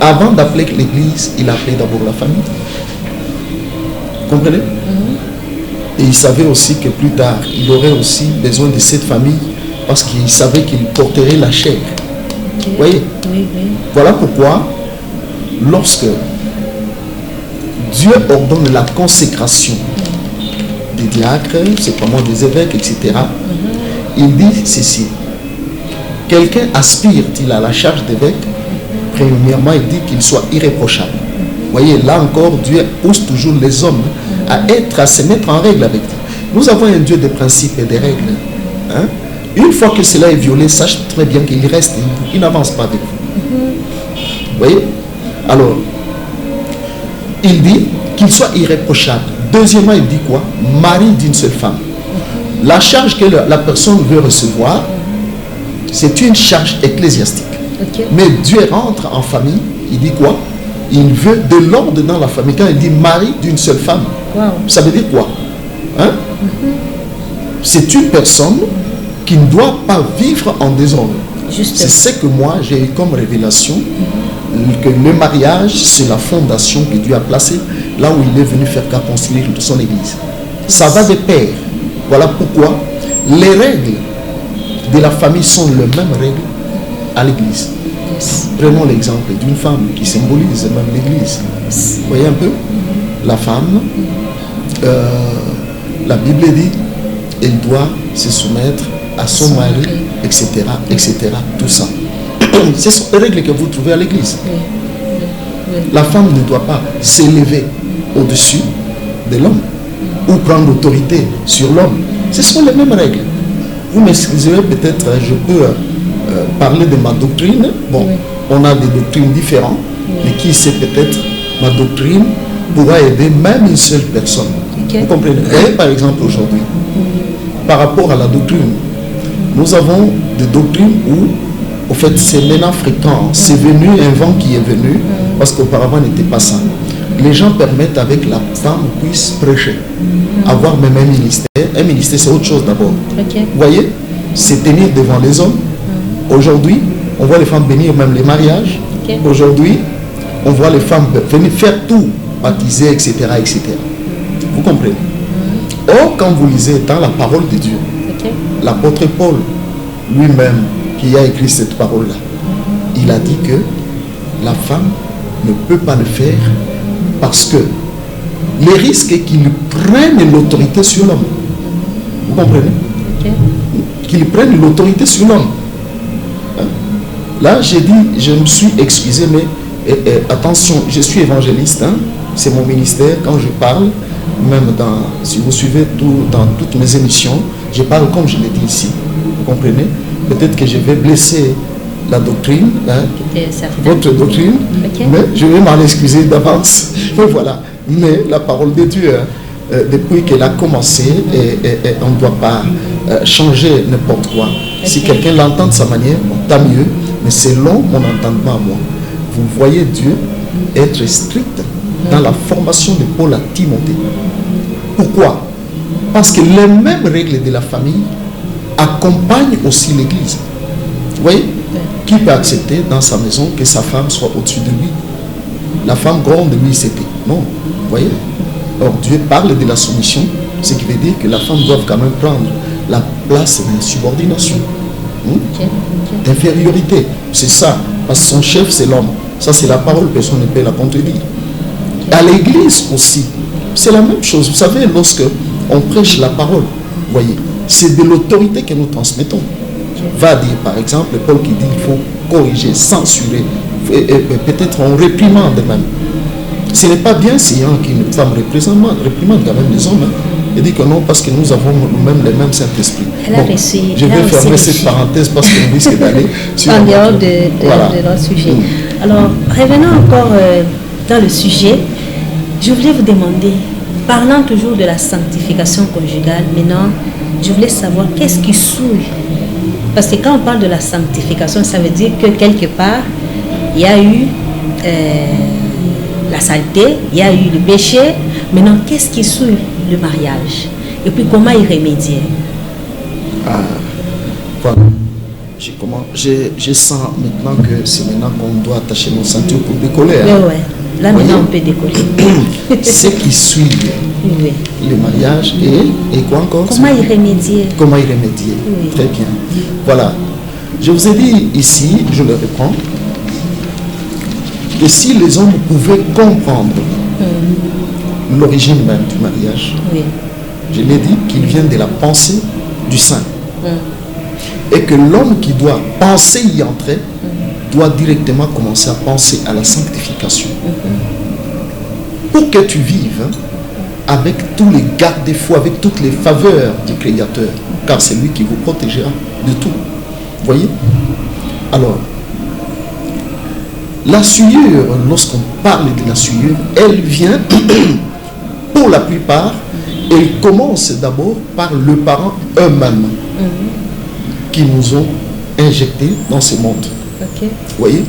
avant d'appeler l'église, il appelait d'abord la famille. Vous comprenez? Et il savait aussi que plus tard, il aurait aussi besoin de cette famille parce qu'il savait qu'il porterait la chair. Vous voyez? Oui. Voilà pourquoi, lorsque Dieu ordonne la consécration des diacres, c'est pas moi des évêques, etc., il dit ceci. Quelqu'un aspire-t-il à la charge d'évêque? Premièrement, il dit qu'il soit irréprochable. Vous voyez, là encore, Dieu pousse toujours les hommes à se mettre en règle avec Dieu. Nous avons un Dieu de principes et de règles. Une fois que cela est violé, sache très bien qu'il reste, il n'avance pas avec vous. Vous voyez? Alors, il dit qu'il soit irréprochable. Deuxièmement, il dit quoi? Mari d'une seule femme. La charge que la personne veut recevoir, c'est une charge ecclésiastique. Mais Dieu rentre en famille, il dit quoi? Il veut de l'ordre dans la famille. Quand il dit mari d'une seule femme, ça veut dire quoi? C'est une personne qui ne doit pas vivre en désordre. C'est ce que moi j'ai eu comme révélation, que le mariage, c'est la fondation que Dieu a placée là où il est venu faire qu'à construire son église. Ça va de pair. Voilà pourquoi les règles de la famille sont les mêmes règles à l'église. Prenons l'exemple d'une femme qui symbolise même l'église. Vous voyez un peu? La femme, la Bible dit, elle doit se soumettre à son mari, etc., etc., tout ça. Ce sont les règles que vous trouvez à l'église. La femme ne doit pas s'élever au-dessus de l'homme ou prendre l'autorité sur l'homme. Ce sont les mêmes règles. Vous m'excuserez, peut-être je peux parler de ma doctrine. Bon, on a des doctrines différentes, mais qui sait, peut-être ma doctrine pourra aider même une seule personne. Vous comprenez? Et par exemple aujourd'hui, par rapport à la doctrine, nous avons des doctrines où, au fait, c'est maintenant fréquent. C'est venu un vent qui est venu, parce qu'auparavant n'était pas ça. Les gens permettent avec la femme puisse prêcher, avoir même un ministère. Un ministère, c'est autre chose d'abord. Vous voyez, c'est tenir devant les hommes. Aujourd'hui, on voit les femmes bénir même les mariages. Aujourd'hui, on voit les femmes venir faire tout, baptiser, etc., etc. Vous comprenez? Or, quand vous lisez dans la parole de Dieu, l'apôtre Paul, lui-même, qui a écrit cette parole-là, il a dit que la femme ne peut pas le faire parce que les risques est qu'il prenne l'autorité sur l'homme. Vous comprenez? Qu'il prenne l'autorité sur l'homme. Là, j'ai dit, je me suis excusé, mais attention, je suis évangéliste, c'est mon ministère. Quand je parle, même si vous suivez dans toutes mes émissions, je parle comme je l'ai dit ici. Vous comprenez? Peut-être que je vais blesser la doctrine, votre doctrine, mais je vais m'en excuser d'avance. Mais voilà. Mais la parole de Dieu, depuis qu'elle a commencé, et on ne doit pas changer n'importe quoi. Si quelqu'un l'entend de sa manière, bon, tant mieux, mais selon mon entendement à moi. Vous voyez Dieu être strict dans la formation de Paul à Timothée. Pourquoi? Parce que les mêmes règles de la famille accompagnent aussi l'Église. Vous voyez? Qui peut accepter dans sa maison que sa femme soit au-dessus de lui? La femme gronde, lui c'était. Non, vous voyez? Or Dieu parle de la soumission, ce qui veut dire que la femme doit quand même prendre la place d'insubordination, d'infériorité. C'est ça, parce que son chef c'est l'homme. Ça c'est la parole, personne ne peut la contredire. À l'église aussi, c'est la même chose. Vous savez, lorsque on prêche la parole, vous voyez, c'est de l'autorité que nous transmettons. Va dire par exemple, Paul qui dit qu'il faut corriger, censurer, et peut-être on réprimande même. Ce n'est pas bien si qu'une femme réprimande quand même les hommes. Il dit que non, parce que nous avons nous-mêmes les mêmes Saint-Esprit. Bon, je vais fermer cette parenthèse parce qu'on risque d'aller sur en dehors de notre sujet. Alors, revenons encore dans le sujet. Je voulais vous demander, parlant toujours de la sanctification conjugale, maintenant, je voulais savoir qu'est-ce qui souille. Parce que quand on parle de la sanctification, ça veut dire que quelque part, il y a eu la saleté, il y a eu le péché. Maintenant, qu'est-ce qui souille le mariage? Et puis, comment y remédier? Voilà. Je sens maintenant que c'est maintenant qu'on doit attacher nos ceintures pour décoller. Oui, oui. Là, maintenant, on peut décoller. Ce qui suit le mariage et quoi encore? Comment y remédier? Comment y remédier? Oui. Très bien. Voilà. Je vous ai dit ici, je le reprends, que si les hommes pouvaient comprendre l'origine même du mariage, je l'ai dit qu'il vient de la pensée du saint. Et que l'homme qui doit penser y entrer doit directement commencer à penser à la sanctification. Pour que tu vives avec tous les garde-fous, avec toutes les faveurs du Créateur, car c'est lui qui vous protégera de tout. Vous voyez? Alors, la souillure, lorsqu'on parle de la souillure, elle vient, pour la plupart, elle commence d'abord par le parent eux-mêmes qui nous ont injectés dans ce monde. Vous voyez?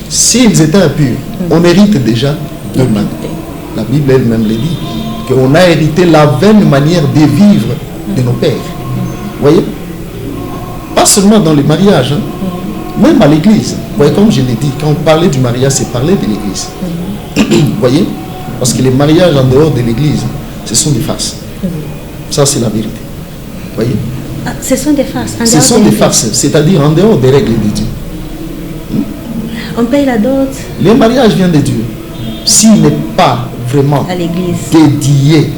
S'ils étaient impurs, on hérite déjà d'eux-mêmes. La Bible elle-même le dit, qu'on a hérité la vaine manière de vivre de nos pères. Vous voyez? Pas seulement dans les mariages, même à l'église. Vous voyez, comme je l'ai dit, quand on parlait du mariage, c'est parler de l'église. Vous voyez? Parce que les mariages en dehors de l'église, ce sont des farces. Ça, c'est la vérité. Vous voyez? Ce sont des farces. Ce sont des farces, c'est-à-dire en dehors des règles de Dieu. On paye la dot. Le mariage vient de Dieu. S'il n'est pas vraiment dédié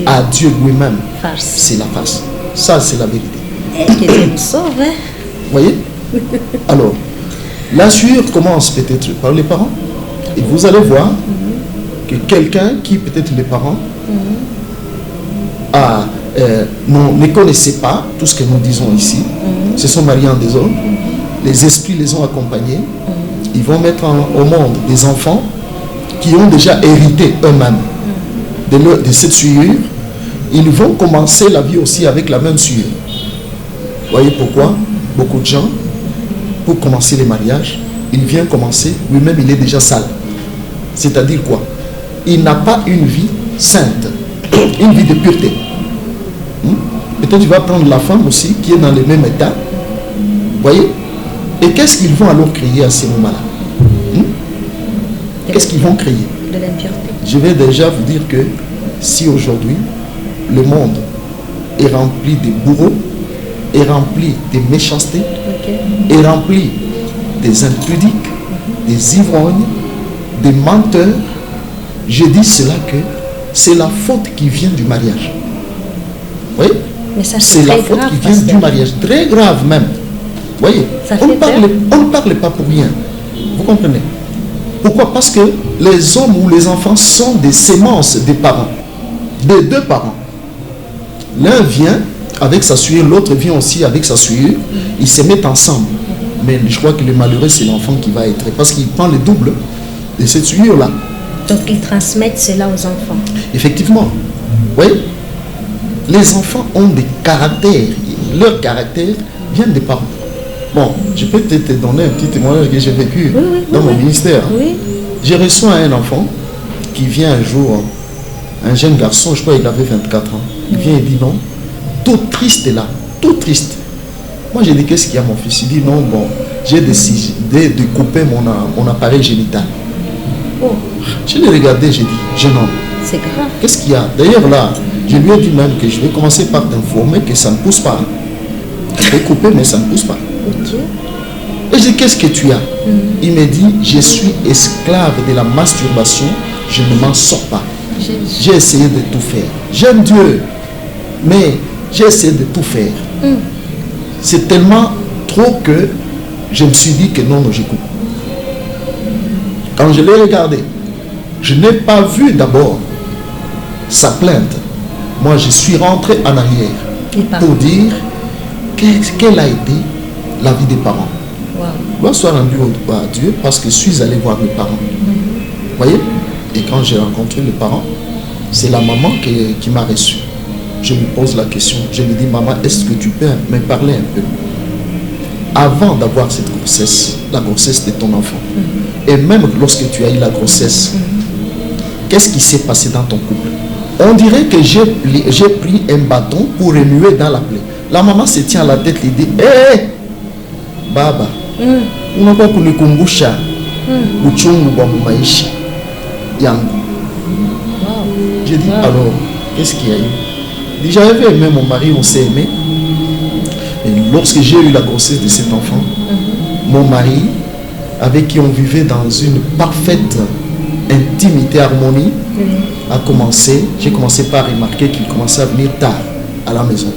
à Dieu lui-même, c'est la farce. Ça, c'est la vérité. Et que Dieu nous sauve. Vous voyez? Alors, la souillure commence peut-être par les parents. Et vous allez voir que quelqu'un qui, peut-être les parents, ne connaissait pas tout ce que nous disons ici, se sont mariés en désordre, les esprits les ont accompagnés, ils vont mettre au monde des enfants qui ont déjà hérité eux-mêmes de cette souillure. Ils vont commencer la vie aussi avec la même souillure. Vous voyez pourquoi beaucoup de gens, pour commencer les mariages, il vient commencer, lui-même il est déjà sale. C'est-à-dire quoi? Il n'a pas une vie sainte, une vie de pureté. Peut-être tu vas prendre la femme aussi qui est dans le même état. Vous voyez? Et qu'est-ce qu'ils vont alors créer à ces moments-là? Qu'est-ce qu'ils vont créer? De l'impureté. Je vais déjà vous dire que si aujourd'hui le monde est rempli de bourreaux, est rempli de méchanceté, est rempli des impudiques, des ivrognes, des menteurs, je dis cela que c'est la faute qui vient du mariage. Oui? C'est la faute qui vient du mariage, très grave même. Vous voyez? On ne parle pas pour rien. Vous comprenez? Pourquoi? Parce que les hommes ou les enfants sont des sémences des parents, des deux parents. L'un vient avec sa souillure, l'autre vient aussi avec sa souillure. Ils se mettent ensemble. Mais je crois que le malheureux, c'est l'enfant qui va être, parce qu'il prend le double de cette souillure-là. Donc ils transmettent cela aux enfants. Effectivement. Oui. Les enfants ont des caractères. Leur caractère vient des parents. Bon, je peux te donner un petit témoignage que j'ai vécu dans mon ministère. Oui. J'ai reçu un enfant qui vient un jour, un jeune garçon, je crois qu'il avait 24 ans. Il vient et dit non, tout triste là, tout triste. Moi j'ai dit qu'est-ce qu'il y a mon fils? Il dit non, bon, j'ai décidé de couper mon appareil génital. Oh, Je l'ai regardé, j'ai dit, jeune homme, c'est grave. qu'est-ce qu'il y a? D'ailleurs là, je lui ai dit même que je vais commencer par t'informer que ça ne pousse pas. Je vais couper mais ça ne pousse pas. Ok. Et je dis qu'est-ce que tu as? Il me dit, je suis esclave de la masturbation, je ne m'en sors pas. J'ai essayé de tout faire. J'aime Dieu, mais j'ai essayé de tout faire. C'est tellement trop que je me suis dit que non, non, j'écoute. Quand je l'ai regardé, je n'ai pas vu d'abord sa plainte. Moi, je suis rentré en arrière pour dire quelle a été la vie des parents. Wow. Gloire soit rendue à Dieu parce que je suis allé voir mes parents. Vous voyez? Et quand j'ai rencontré les parents, c'est la maman qui m'a reçu. Je me pose la question, je me dis, maman, est-ce que tu peux me parler un peu? Avant d'avoir cette grossesse, la grossesse de ton enfant, et même lorsque tu as eu la grossesse, qu'est-ce qui s'est passé dans ton couple? On dirait que j'ai pris un bâton pour remuer dans la plaie. La maman se tient à la tête et dit, hé, baba, on n'a pas pour le kumbusha, uchungu wa maisha yangu. J'ai dit, alors, qu'est-ce qu'il y a eu? Déjà, j'avais aimé mon mari, on s'est aimé. Et lorsque j'ai eu la grossesse de cet enfant, mon mari, avec qui on vivait dans une parfaite intimité, harmonie, j'ai commencé par remarquer qu'il commençait à venir tard à la maison.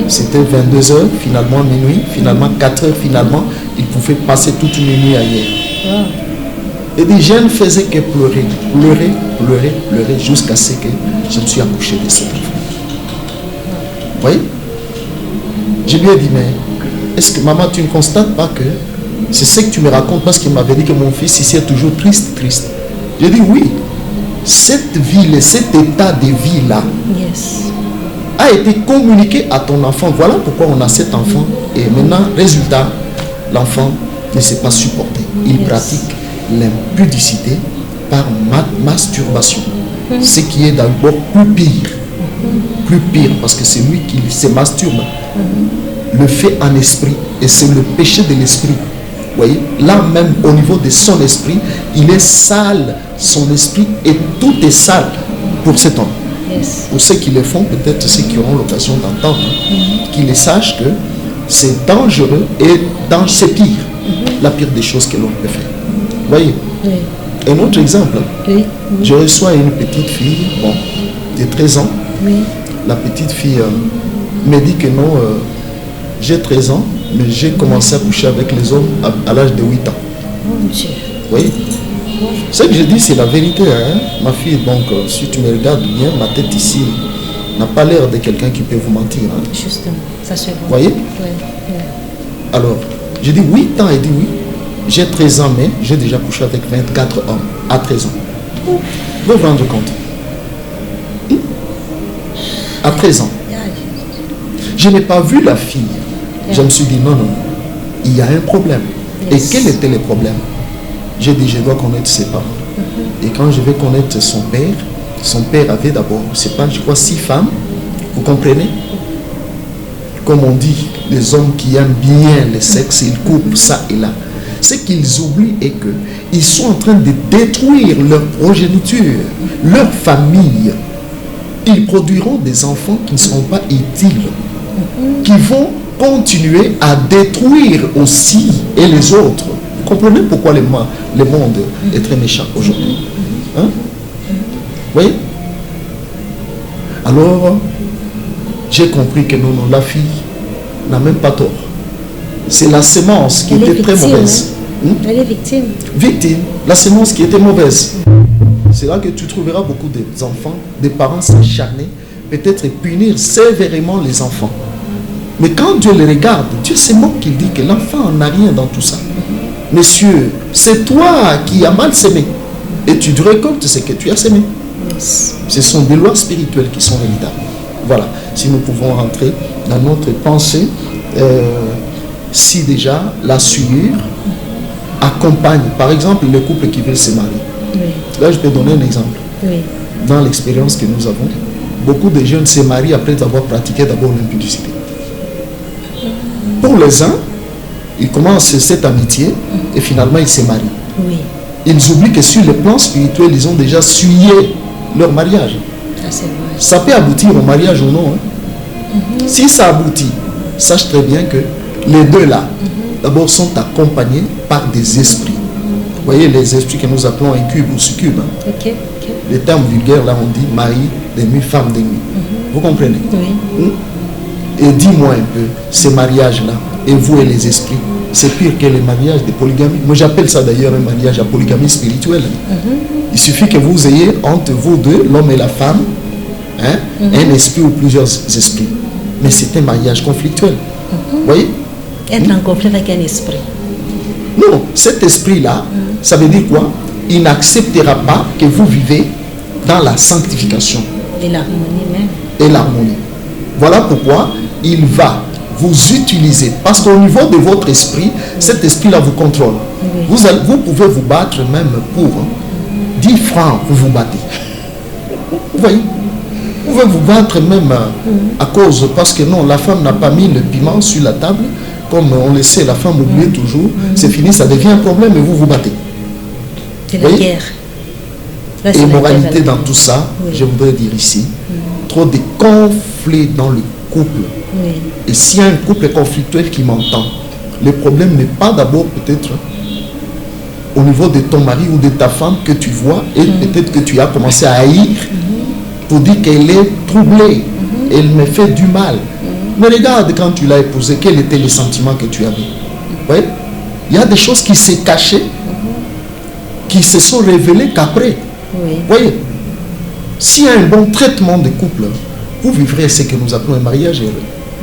C'était 22h, finalement minuit, finalement 4h, finalement, il pouvait passer toute une nuit ailleurs. Et des jeunes faisaient que pleurer, jusqu'à ce que je me suis accouché de cet enfant. Vous voyez? Je lui ai dit, mais est-ce que maman, tu ne constates pas que c'est ce que tu me racontes? Parce qu'il m'avait dit que mon fils ici est toujours triste. J'ai dit oui, cette vie, cet état de vie-là a été communiqué à ton enfant. Voilà pourquoi on a cet enfant. Et maintenant, résultat, l'enfant ne sait pas supporter. Il pratique l'impudicité par masturbation. Ce qui est d'abord plus pire, parce que c'est lui qui se masturbe, le fait en esprit, et c'est le péché de l'esprit. Vous voyez, là même au niveau de son esprit, il est sale, son esprit, et tout est sale pour cet homme. Pour ceux qui le font, peut-être ceux qui auront l'occasion d'entendre, qu'ils sachent que c'est dangereux et c'est pire, la pire des choses que l'on peut faire. Vous voyez? Un autre exemple, je reçois une petite fille, bon, de 13 ans. La petite fille me dit que non, j'ai 13 ans, mais j'ai commencé à coucher avec les hommes à l'âge de 8 ans. Oh Dieu. Oui. Ce que je dis, c'est la vérité. Hein? Ma fille, donc, si tu me regardes bien, ma tête ici n'a pas l'air de quelqu'un qui peut vous mentir. Hein? Justement, ça se voit. Vous voyez? Alors, j'ai dit 8 ans, elle dit oui. J'ai 13 ans, mais j'ai déjà couché avec 24 hommes à 13 ans. Vous vous rendez compte? À 13 ans. Je n'ai pas vu la fille. Je me suis dit non, il y a un problème. Et quel était le problème? J'ai dit je dois connaître ses parents. Et quand je vais connaître son père avait d'abord, c'est pas, je crois, 6 femmes. Vous comprenez? Comme on dit, les hommes qui aiment bien le sexe, ils coupent ça et là. Ce qu'ils oublient est qu'ils sont en train de détruire leur progéniture, leur famille. Ils produiront des enfants qui ne seront pas utiles, qui vont continuer à détruire aussi et les autres. Vous comprenez pourquoi le monde est très méchant aujourd'hui? Hein? Vous voyez? Alors, j'ai compris que non, la fille n'a même pas tort. C'est la sémence qui était très mauvaise. Elle est victime. Victime, la sémence qui était mauvaise. C'est là que tu trouveras beaucoup d'enfants, des parents s'acharner, peut-être punir sévèrement les enfants. Mais quand Dieu les regarde, Dieu se moque qu'il dit que l'enfant n'a rien dans tout ça. Monsieur, c'est toi qui as mal sémé. Et tu récoltes ce que tu as sémé. Yes. Ce sont des lois spirituelles qui sont véritables. Voilà, si nous pouvons rentrer dans notre pensée, si déjà la souillure accompagne, par exemple, les couples qui veulent se marier. Oui. Là, je peux donner un exemple. Oui. Dans l'expérience que nous avons, beaucoup de jeunes se marient après avoir pratiqué d'abord l'impudicité. Pour les uns, ils commencent cette amitié et finalement ils se marient. Oui. Ils oublient que sur le plan spirituel, ils ont déjà souillé leur mariage. Ça, c'est vrai. Ça peut aboutir au mariage ou non. Si ça aboutit, sache très bien que les deux là, d'abord sont accompagnés par des esprits. Vous voyez les esprits que nous appelons incubes ou succubes. Ok. Les termes vulgaires là, on dit mari des nuits, femme des nuits. Vous comprenez? Oui. Et dis-moi un peu, ces mariages-là, et vous et les esprits, c'est pire que les mariages de polygamie. Moi j'appelle ça d'ailleurs un mariage à polygamie spirituelle. Il suffit que vous ayez entre vous deux, l'homme et la femme, un esprit ou plusieurs esprits. Mais c'est un mariage conflictuel. Vous voyez? Être en conflit avec un esprit. Non, cet esprit-là, ça veut dire quoi? Il n'acceptera pas que vous vivez dans la sanctification Et l'harmonie même. et l'harmonie. Voilà pourquoi il va vous utiliser. Parce qu'au niveau de votre esprit, cet esprit-là vous contrôle. Oui. Vous pouvez vous battre même pour 10 francs, vous vous battez. Vous voyez? Vous pouvez vous battre même à cause, parce que non, la femme n'a pas mis le piment sur la table. Comme on le sait, la femme oublie toujours. C'est fini, ça devient un problème et vous vous battez. C'est la Oui. guerre. Là, c'est Et la moralité guerre. dans tout ça, Oui. je voudrais dire ici, trop de conflits dans le couple. Oui. Et s'il y a un couple conflictuel qui m'entend, le problème n'est pas d'abord peut-être au niveau de ton mari ou de ta femme que tu vois et peut-être que tu as commencé à haïr pour dire qu'elle est troublée, elle me fait du mal. Mais regarde quand tu l'as épousée, quel était le sentiment que tu avais. Vous voyez? Il y a des choses qui s'est cachées, qui se sont révélées qu'après. Oui. Vous voyez? S'il y a un bon traitement de couple, vous vivrez ce que nous appelons un mariage heureux.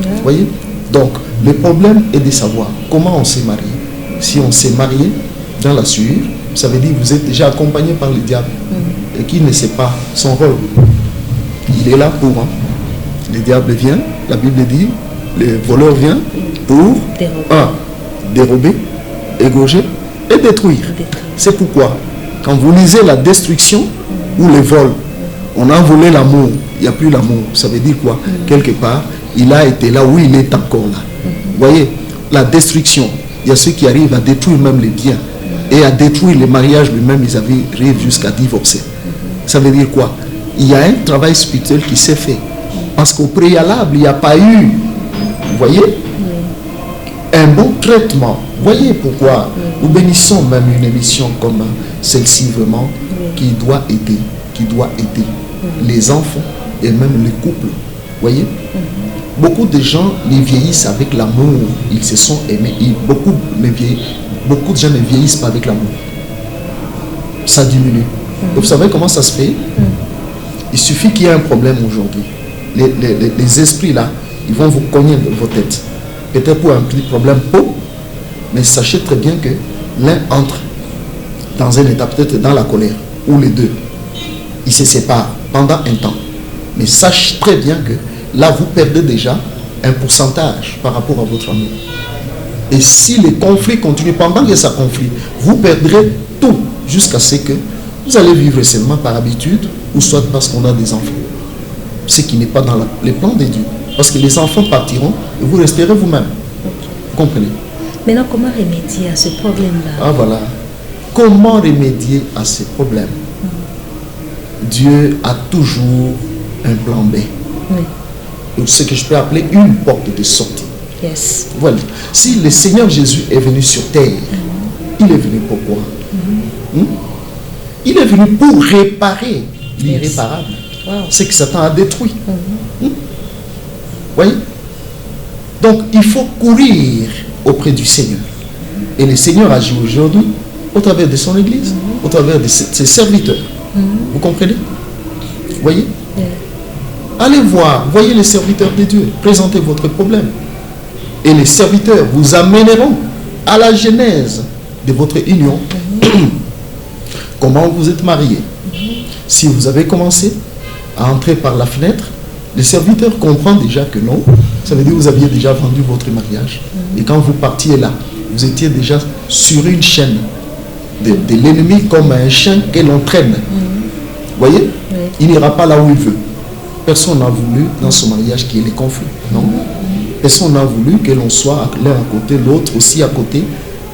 Vous voyez? Donc, le problème est de savoir comment on s'est marié. Si on s'est marié dans la sueur, ça veut dire que vous êtes déjà accompagné par le diable et qu'il ne sait pas son rôle. Il est là pour. Le diable vient, la Bible dit, le voleur vient pour dérober, égorger et détruire. C'est pourquoi, quand vous lisez la destruction ou le vol, on a volé l'amour, il n'y a plus l'amour. Ça veut dire quoi? Quelque part, il a été là où il est encore là. Vous voyez, la destruction, il y a ceux qui arrivent à détruire même les biens et à détruire les mariages lui-même, ils arrivent jusqu'à divorcer. Ça veut dire quoi? Il y a un travail spirituel qui s'est fait. Parce qu'au préalable, il n'y a pas eu, vous voyez, un bon traitement. Vous voyez pourquoi nous bénissons même une émission comme celle-ci vraiment, qui doit aider les enfants et même les couples. Vous voyez? Beaucoup de gens les vieillissent avec l'amour, ils se sont aimés. Beaucoup de gens ne vieillissent pas avec l'amour. Ça diminue. Et vous savez comment ça se fait? Il suffit qu'il y ait un problème aujourd'hui. Les esprits là, ils vont vous cogner vos têtes. Peut-être pour un petit problème peau, mais sachez très bien que l'un entre dans un état, peut-être dans la colère, ou les deux. Ils se séparent pendant un temps. Mais sachez très bien que là, vous perdez déjà un pourcentage par rapport à votre amour. Et si les conflits continuent, pendant que ça conflit, vous perdrez tout jusqu'à ce que vous allez vivre seulement par habitude ou soit parce qu'on a des enfants. Ce qui n'est pas dans les plans de Dieu. Parce que les enfants partiront et vous resterez vous-même. Vous comprenez? Maintenant, comment remédier à ce problème-là? Ah voilà. Comment remédier à ces problèmes? Dieu a toujours un plan B. Oui. Donc, ce que je peux appeler une porte de sortie. Yes. Voilà. Si le Seigneur Jésus est venu sur terre, il est venu pourquoi? Il est venu pour réparer l'irréparable. Wow. Ce que Satan a détruit. Voyez? Donc, il faut courir auprès du Seigneur. Et le Seigneur agit aujourd'hui au travers de son Église, au travers de ses serviteurs. Vous comprenez? Voyez? Allez voir, voyez les serviteurs de Dieu, présentez votre problème. Et les serviteurs vous amèneront à la genèse de votre union. Comment vous êtes mariés? Si vous avez commencé à entrer par la fenêtre, le serviteur comprend déjà que non. Ça veut dire que vous aviez déjà vendu votre mariage. Et quand vous partiez là, vous étiez déjà sur une chaîne de l'ennemi comme un chien que l'on traîne. Vous voyez? Il n'ira pas là où il veut. Personne n'a voulu dans son mariage qu'il y ait les conflits. Non. Personne n'a voulu que l'on soit l'un à côté, l'autre aussi à côté.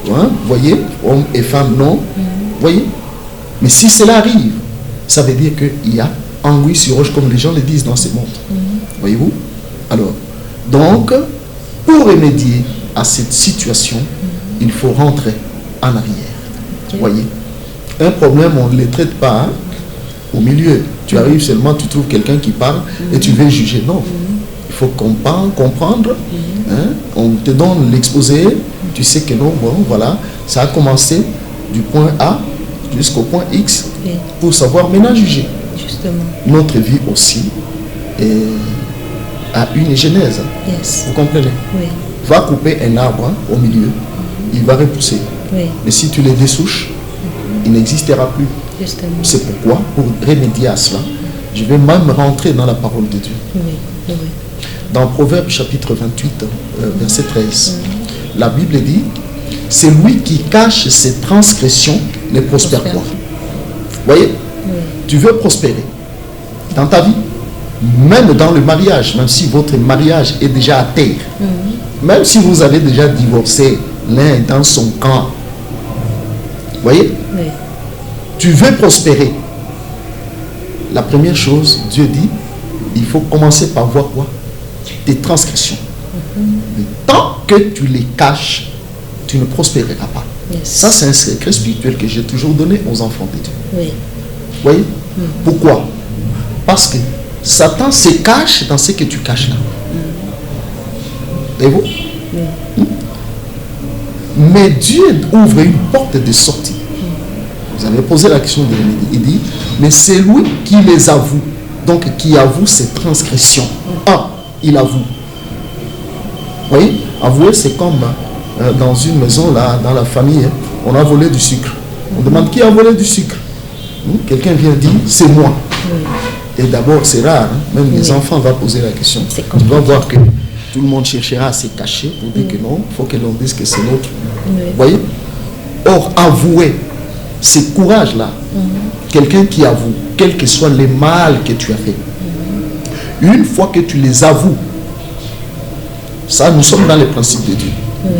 Hein? Vous voyez? Homme et femme, non. Vous voyez? Mais si cela arrive, ça veut dire qu'il y a anguille sur roche, comme les gens le disent dans ce monde. Voyez-vous? Alors, donc, pour remédier à cette situation, il faut rentrer en arrière. Voyez? Un problème, on ne le traite pas hein, au milieu. Tu arrives seulement, tu trouves quelqu'un qui parle et tu veux juger. Non. Il faut comprendre. Hein, on te donne l'exposé. Tu sais que non, bon, voilà. Ça a commencé du point A jusqu'au point X pour savoir maintenant juger. Justement. Notre vie aussi a une genèse. Yes. Vous comprenez? Oui. Va couper un arbre hein, au milieu. Il va repousser. Oui. Mais si tu les dessouches, il n'existera plus. Justement. C'est pourquoi, pour remédier à cela, je vais même rentrer dans la parole de Dieu. Oui. Oui. Dans Proverbe chapitre 28, verset 13, la Bible dit, c'est lui qui cache ses transgressions ne prospère point. Vous voyez? Tu veux prospérer dans ta vie, même dans le mariage, même si votre mariage est déjà à terre, même si vous avez déjà divorcé, l'un dans son camp. Vous voyez? Oui. Tu veux prospérer. La première chose, Dieu dit, il faut commencer par voir quoi? Tes transgressions. Mais tant que tu les caches, tu ne prospéreras pas. Yes. Ça, c'est un secret spirituel que j'ai toujours donné aux enfants de Dieu. Oui. Vous voyez? Pourquoi? Parce que Satan se cache dans ce que tu caches là. Voyez-vous? Mais Dieu ouvre une porte de sortie. Vous avez posé la question de l'ennemi. Il dit, mais c'est lui qui les avoue. Donc, qui avoue ses transgressions. Il avoue. Vous voyez? Avouer, c'est comme dans une maison, là, dans la famille, hein, on a volé du sucre. On demande qui a volé du sucre. Quelqu'un vient dire, c'est moi. Et d'abord, c'est rare. Hein? Même les enfants vont poser la question. Tu vas voir que tout le monde cherchera à se cacher pour dire que non, il faut que l'on dise que c'est l'autre. Vous voyez? Or, avouer, c'est courage-là. Quelqu'un qui avoue, quel que soit le mal que tu as fait. Une fois que tu les avoues, ça, nous sommes dans les principes de Dieu.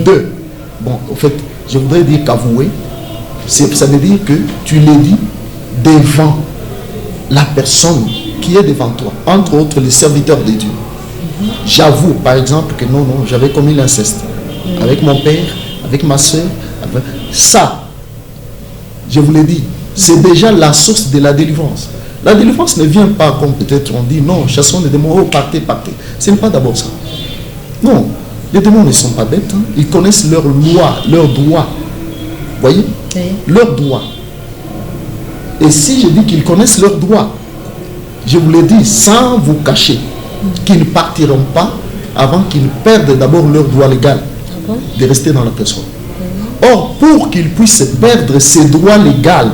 Deux, bon, en fait, je voudrais dire qu'avouer, ça veut dire que tu les dis devant la personne qui est devant toi, entre autres les serviteurs de Dieu. J'avoue, par exemple, que non, j'avais commis l'inceste avec mon père, avec ma soeur. Ça, je vous l'ai dit, c'est déjà la source de la délivrance. La délivrance ne vient pas comme peut-être on dit, non, chassons les démons, partez. Ce n'est pas d'abord ça. Non, les démons ne sont pas bêtes, hein. Ils connaissent leurs lois, leurs droits. Vous voyez? Leurs droits. Et si je dis qu'ils connaissent leurs droits, je vous l'ai dit, sans vous cacher, qu'ils ne partiront pas avant qu'ils perdent d'abord leur droit légal de rester dans la personne. Or, pour qu'ils puissent perdre ses droits légaux,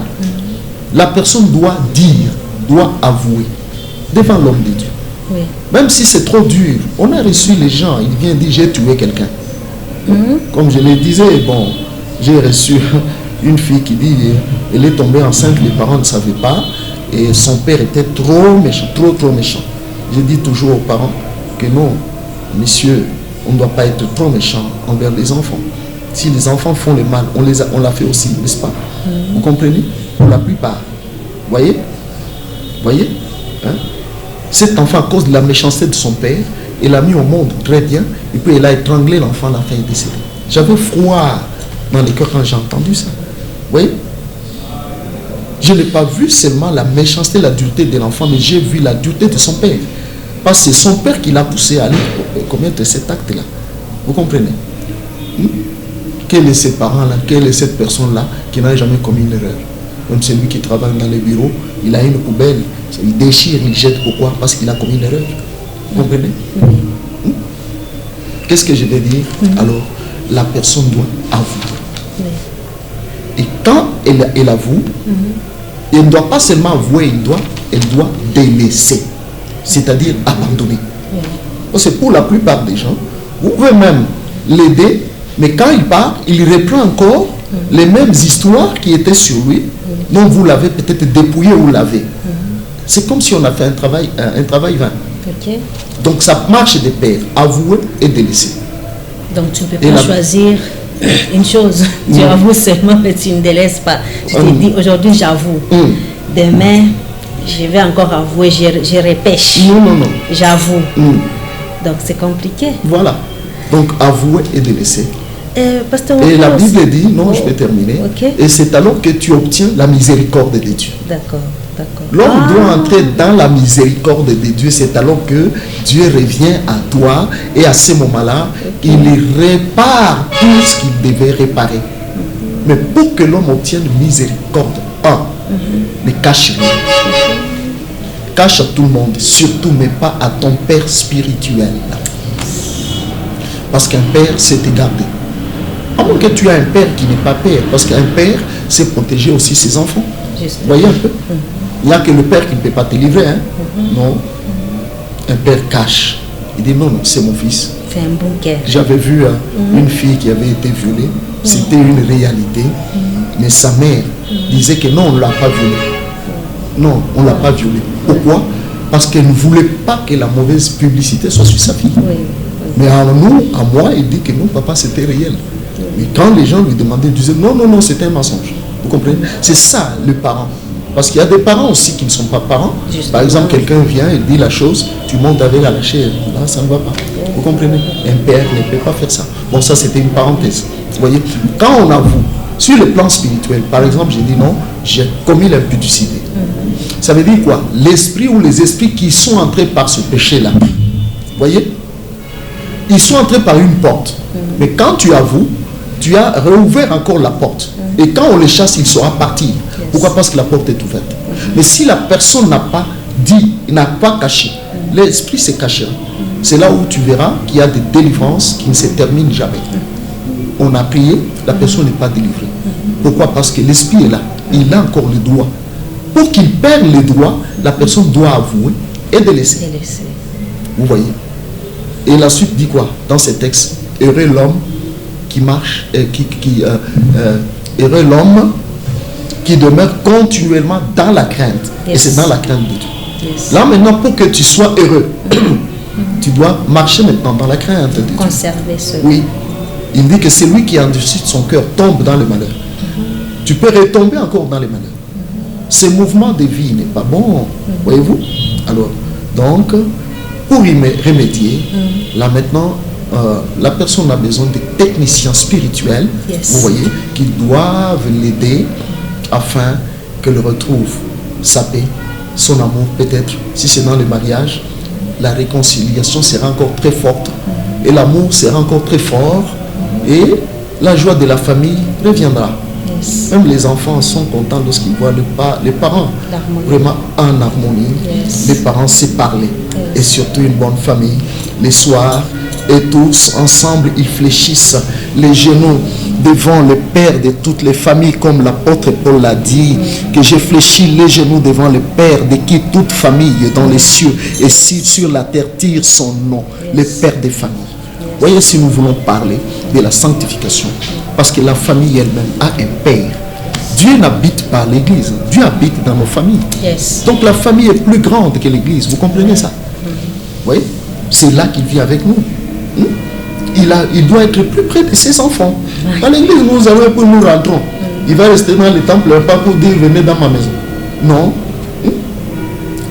la personne doit dire, doit avouer devant l'homme de Dieu. Oui. Même si c'est trop dur, on a reçu les gens, il vient dire j'ai tué quelqu'un. Comme je le disais, bon, j'ai reçu une fille qui dit elle est tombée enceinte, les parents ne savaient pas, et son père était trop méchant, trop méchant. Je dis toujours aux parents que non, messieurs, on ne doit pas être trop méchant envers les enfants. Si les enfants font le mal, on l'a fait aussi, n'est-ce pas? Vous comprenez? Pour la plupart. Voyez? Hein? Cet enfant, à cause de la méchanceté de son père, il l'a mis au monde très bien, et puis il a étranglé l'enfant, l'enfant est décédé. J'avais froid dans le cœur quand j'ai entendu ça. Vous voyez? Je n'ai pas vu seulement la méchanceté, la dureté de l'enfant, mais j'ai vu la dureté de son père. Parce que c'est son père qui l'a poussé à aller commettre cet acte-là. Vous comprenez? Quel est ces parents-là? Quelle est cette personne-là qui n'a jamais commis une erreur? Même celui qui travaille dans les bureaux, il a une poubelle, il déchire, il jette. Pourquoi? Parce qu'il a commis une erreur. Vous comprenez? Qu'est-ce que je vais dire? Alors, la personne doit avouer. Et quand elle avoue, elle ne doit pas seulement avouer, elle doit délaisser, c'est-à-dire abandonner. C'est pour la plupart des gens, vous pouvez même l'aider, mais quand il part, il reprend encore les mêmes histoires qui étaient sur lui, dont vous l'avez peut-être dépouillé ou lavé. C'est comme si on a fait un travail vain. Ok. Donc ça marche des pères, avouer et délaisser. Donc tu ne peux pas choisir une chose. Tu avoues seulement, mais tu ne délaisses pas. Tu te dis, aujourd'hui j'avoue. Demain, je vais encore avouer, je repêche. Non. J'avoue. Donc c'est compliqué. Voilà. Donc avouer et délaisser. Pasteur, et la Bible dit, je vais terminer, et c'est alors que tu obtiens la miséricorde de Dieu. D'accord. L'homme doit entrer dans la miséricorde de Dieu, c'est alors que Dieu revient à toi et à ce moment-là, il répare tout ce qu'il devait réparer. Mais pour que l'homme obtienne miséricorde, ne cache rien. Cache à tout le monde, surtout mais pas à ton père spirituel. Parce qu'un père, c'est te garder. À moins que tu aies un père qui n'est pas père, parce qu'un père, c'est protéger aussi ses enfants. Vous voyez un peu? Il n'y a que le père qui ne peut pas te livrer. Non. Un père cache. Il dit non, c'est mon fils. C'est un bon cœur. J'avais vu une fille qui avait été violée. C'était une réalité. Mais sa mère disait que non, on ne l'a pas violée. Non, on ne l'a pas violée. Pourquoi? Parce qu'elle ne voulait pas que la mauvaise publicité soit sur sa fille. Mais à moi, il dit que non, papa, c'était réel. Mais quand les gens lui demandaient, ils disaient non, c'était un mensonge. Vous comprenez? C'est ça, le parent. Parce qu'il y a des parents aussi qui ne sont pas parents. Par exemple, quelqu'un vient et dit la chose, tu montes avec la chair. Là, ça ne va pas. Vous comprenez? Un père ne peut pas faire ça. Bon, ça, c'était une parenthèse. Vous voyez? Quand on avoue, sur le plan spirituel, par exemple, j'ai dit non, j'ai commis l'impudicité. Ça veut dire quoi? L'esprit ou les esprits qui sont entrés par ce péché-là. Vous voyez? Ils sont entrés par une porte. Mais quand tu avoues, tu as réouvert encore la porte. Et quand on les chasse, il saura partir. Pourquoi? Parce que la porte est ouverte. Mais si la personne n'a pas dit, n'a pas caché, l'esprit se cachera. C'est là où tu verras qu'il y a des délivrances qui ne se terminent jamais. On a prié, la personne n'est pas délivrée. Pourquoi? Parce que l'esprit est là. Il a encore le droit. Pour qu'il perde les droits, la personne doit avouer et délaisser. Vous voyez? Et la suite dit quoi dans ces textes? Heureux l'homme qui marche, heureux l'homme qui demeure continuellement dans la crainte. Et c'est dans la crainte de Dieu. Là maintenant, pour que tu sois heureux, tu dois marcher maintenant dans la crainte de Dieu. Conserver ce. Oui. Il dit que c'est lui qui endurcit son cœur tombe dans le malheur. Tu peux retomber encore dans le malheur. Ce mouvement de vie n'est pas bon. Voyez-vous? Alors, donc, pour y remédier, là maintenant, la personne a besoin de techniciens spirituels, vous voyez, qui doivent l'aider afin qu'elle retrouve sa paix, son amour peut-être. Si c'est dans le mariage, la réconciliation sera encore très forte et l'amour sera encore très fort et la joie de la famille reviendra. Même les enfants sont contents lorsqu'ils voient les parents vraiment en harmonie, les parents se parler et surtout une bonne famille. Les soirs, et tous ensemble, ils fléchissent les genoux devant le Père de toutes les familles, comme l'apôtre Paul l'a dit, que j'ai fléchi les genoux devant le Père de qui toute famille dans les cieux et si sur la terre tire son nom, le Père des familles. Voyez, si nous voulons parler de la sanctification, parce que la famille elle-même a un Père. Dieu n'habite pas l'église, Dieu habite dans nos familles. Donc la famille est plus grande que l'église, vous comprenez ça? Vous voyez? C'est là qu'il vit avec nous. Il doit être plus près de ses enfants. Dans l'église, nous allons pour nous rentrons. Il va rester dans le temple, pas pour dire venez dans ma maison. Non.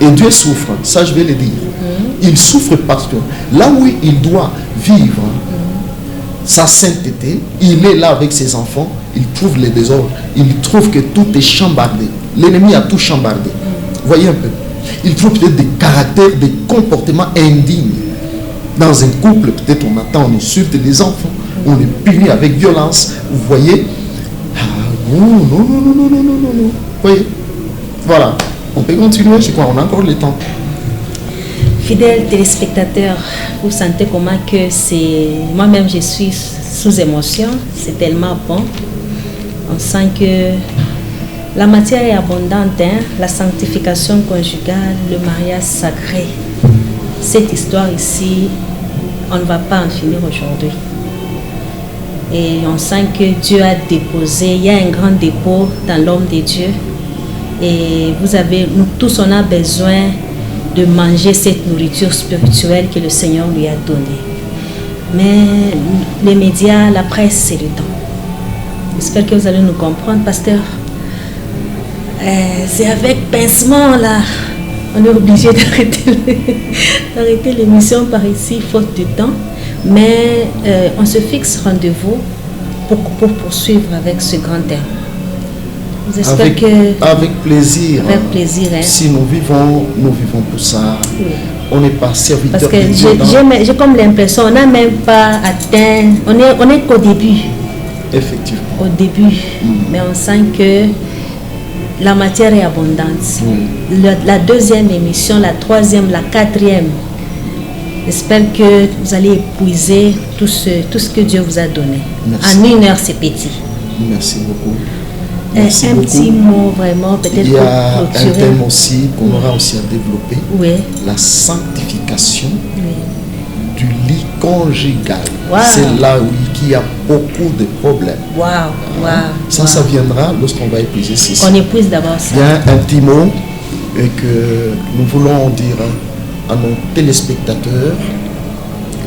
Et Dieu souffre, ça je vais le dire. Il souffre parce que là où il doit vivre sa sainteté, il est là avec ses enfants, il trouve les désordres, il trouve que tout est chambardé. L'ennemi a tout chambardé. Voyez un peu. Il trouve peut-être des caractères, des comportements indignes. Dans un couple, peut-être on attend, on insulte les enfants, on les punit avec violence. Vous voyez? Non. Vous voyez? Voilà. On peut continuer, je crois, on a encore le temps. Fidèles téléspectateurs, vous sentez comment que c'est... Moi-même, je suis sous émotion. C'est tellement bon. On sent que La matière est abondante, hein? La sanctification conjugale, le mariage sacré. Cette histoire ici, on ne va pas en finir aujourd'hui. Et on sent que Dieu a déposé, il y a un grand dépôt dans l'homme de Dieu. Et nous tous, on a besoin de manger cette nourriture spirituelle que le Seigneur lui a donnée. Mais les médias, la presse, c'est le temps. J'espère que vous allez nous comprendre, pasteur. C'est avec pincement là. On est obligé d'arrêter l'émission par ici, faute de temps. Mais on se fixe rendez-vous pour poursuivre avec ce grand thème. Avec plaisir. Avec plaisir. Hein. Si nous vivons pour ça. Oui. On n'est pas serviteur. Parce que j'ai comme l'impression, on n'a même pas atteint, on est qu'au début. Effectivement. Au début. Mais on sent que la matière est abondante. La deuxième émission, la troisième, la quatrième. J'espère que vous allez épuiser tout ce que Dieu vous a donné. Merci. En 1 heure, c'est petit. Merci beaucoup. Merci beaucoup. Petit mot vraiment, peut-être pour clôturer. Il y a un thème aussi qu'on aura aussi à développer. Oui. La sanctification du lit conjugal. Wow. C'est là qu'il y a beaucoup de problèmes. Ça viendra lorsqu'on va épuiser ceci. On épuise d'abord ça. Il y a un petit mot que nous voulons dire à nos téléspectateurs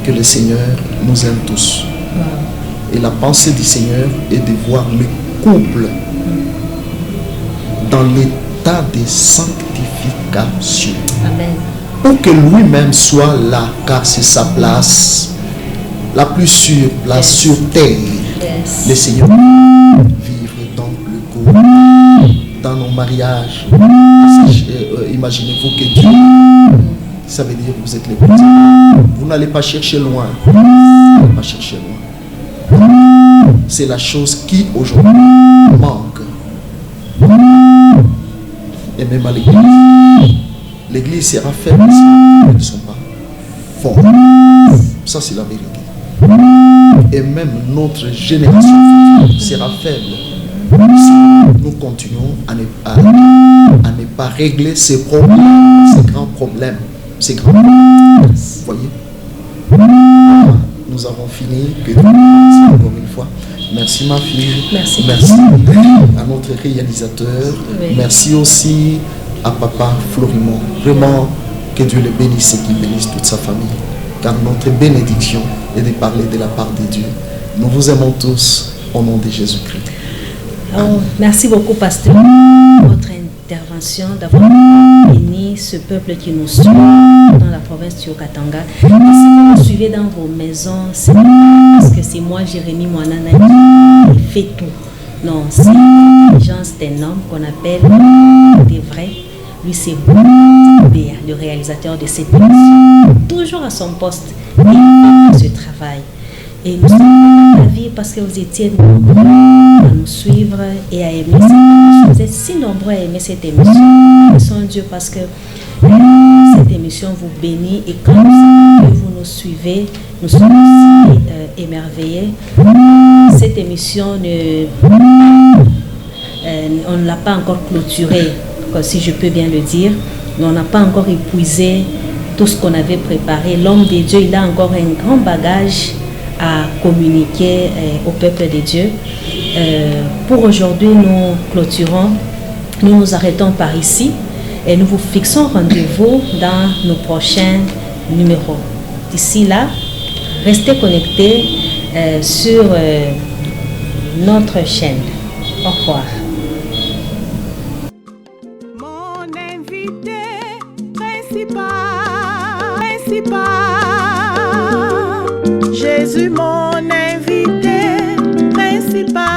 que le Seigneur nous aime tous. Et la pensée du Seigneur est de voir le couple dans l'état de sanctification. Amen. Pour que lui-même soit là, car c'est sa place, la plus sûre place sur terre. Le Seigneur vivre dans le couple, dans nos mariages. Imaginez-vous que Dieu, ça veut dire que vous êtes les petits. Vous n'allez pas chercher loin. Pas chercher loin. C'est la chose qui aujourd'hui manque. Et même à l'église. L'église sera faible si elles ne sont pas fortes. Ça, c'est la vérité. Et même notre génération sera faible si nous continuons à ne pas régler ces problèmes, ces grands problèmes. Vous voyez? Nous avons fini. Encore une fois. Merci ma fille. Merci à notre réalisateur. Oui. Merci aussi à papa Florimond. Vraiment, que Dieu le bénisse et qu'il bénisse toute sa famille. Car notre bénédiction est de parler de la part de Dieu. Nous vous aimons tous au nom de Jésus-Christ. Merci beaucoup, pasteur, pour votre intervention, d'avoir béni ce peuple qui nous suit dans la province du Haut-Katanga. Si vous nous suivez dans vos maisons, c'est parce que c'est moi, Jérémie Mouanana, qui fait tout. Non, c'est l'intelligence d'un homme qu'on appelle des vrais. Lui, c'est Béa, le réalisateur de cette émission. Toujours à son poste, et il fait ce travail. Et nous sommes dans la vie parce que vous étiez nombreux à nous suivre et à aimer cette émission. Vous êtes si nombreux à aimer cette émission. Merci Dieu parce que cette émission vous bénit et quand vous nous suivez, nous sommes aussi émerveillés. Cette émission, on ne l'a pas encore clôturée, si je peux bien le dire. On n'a pas encore épuisé tout ce qu'on avait préparé. L'homme de Dieu, il a encore un grand bagage à communiquer au peuple de Dieu. Pour aujourd'hui, nous clôturons, nous nous arrêtons par ici et nous vous fixons rendez-vous dans nos prochains numéros. D'ici là, restez connectés sur notre chaîne. Au revoir. Mon invité principal. Jésus, mon invité principal.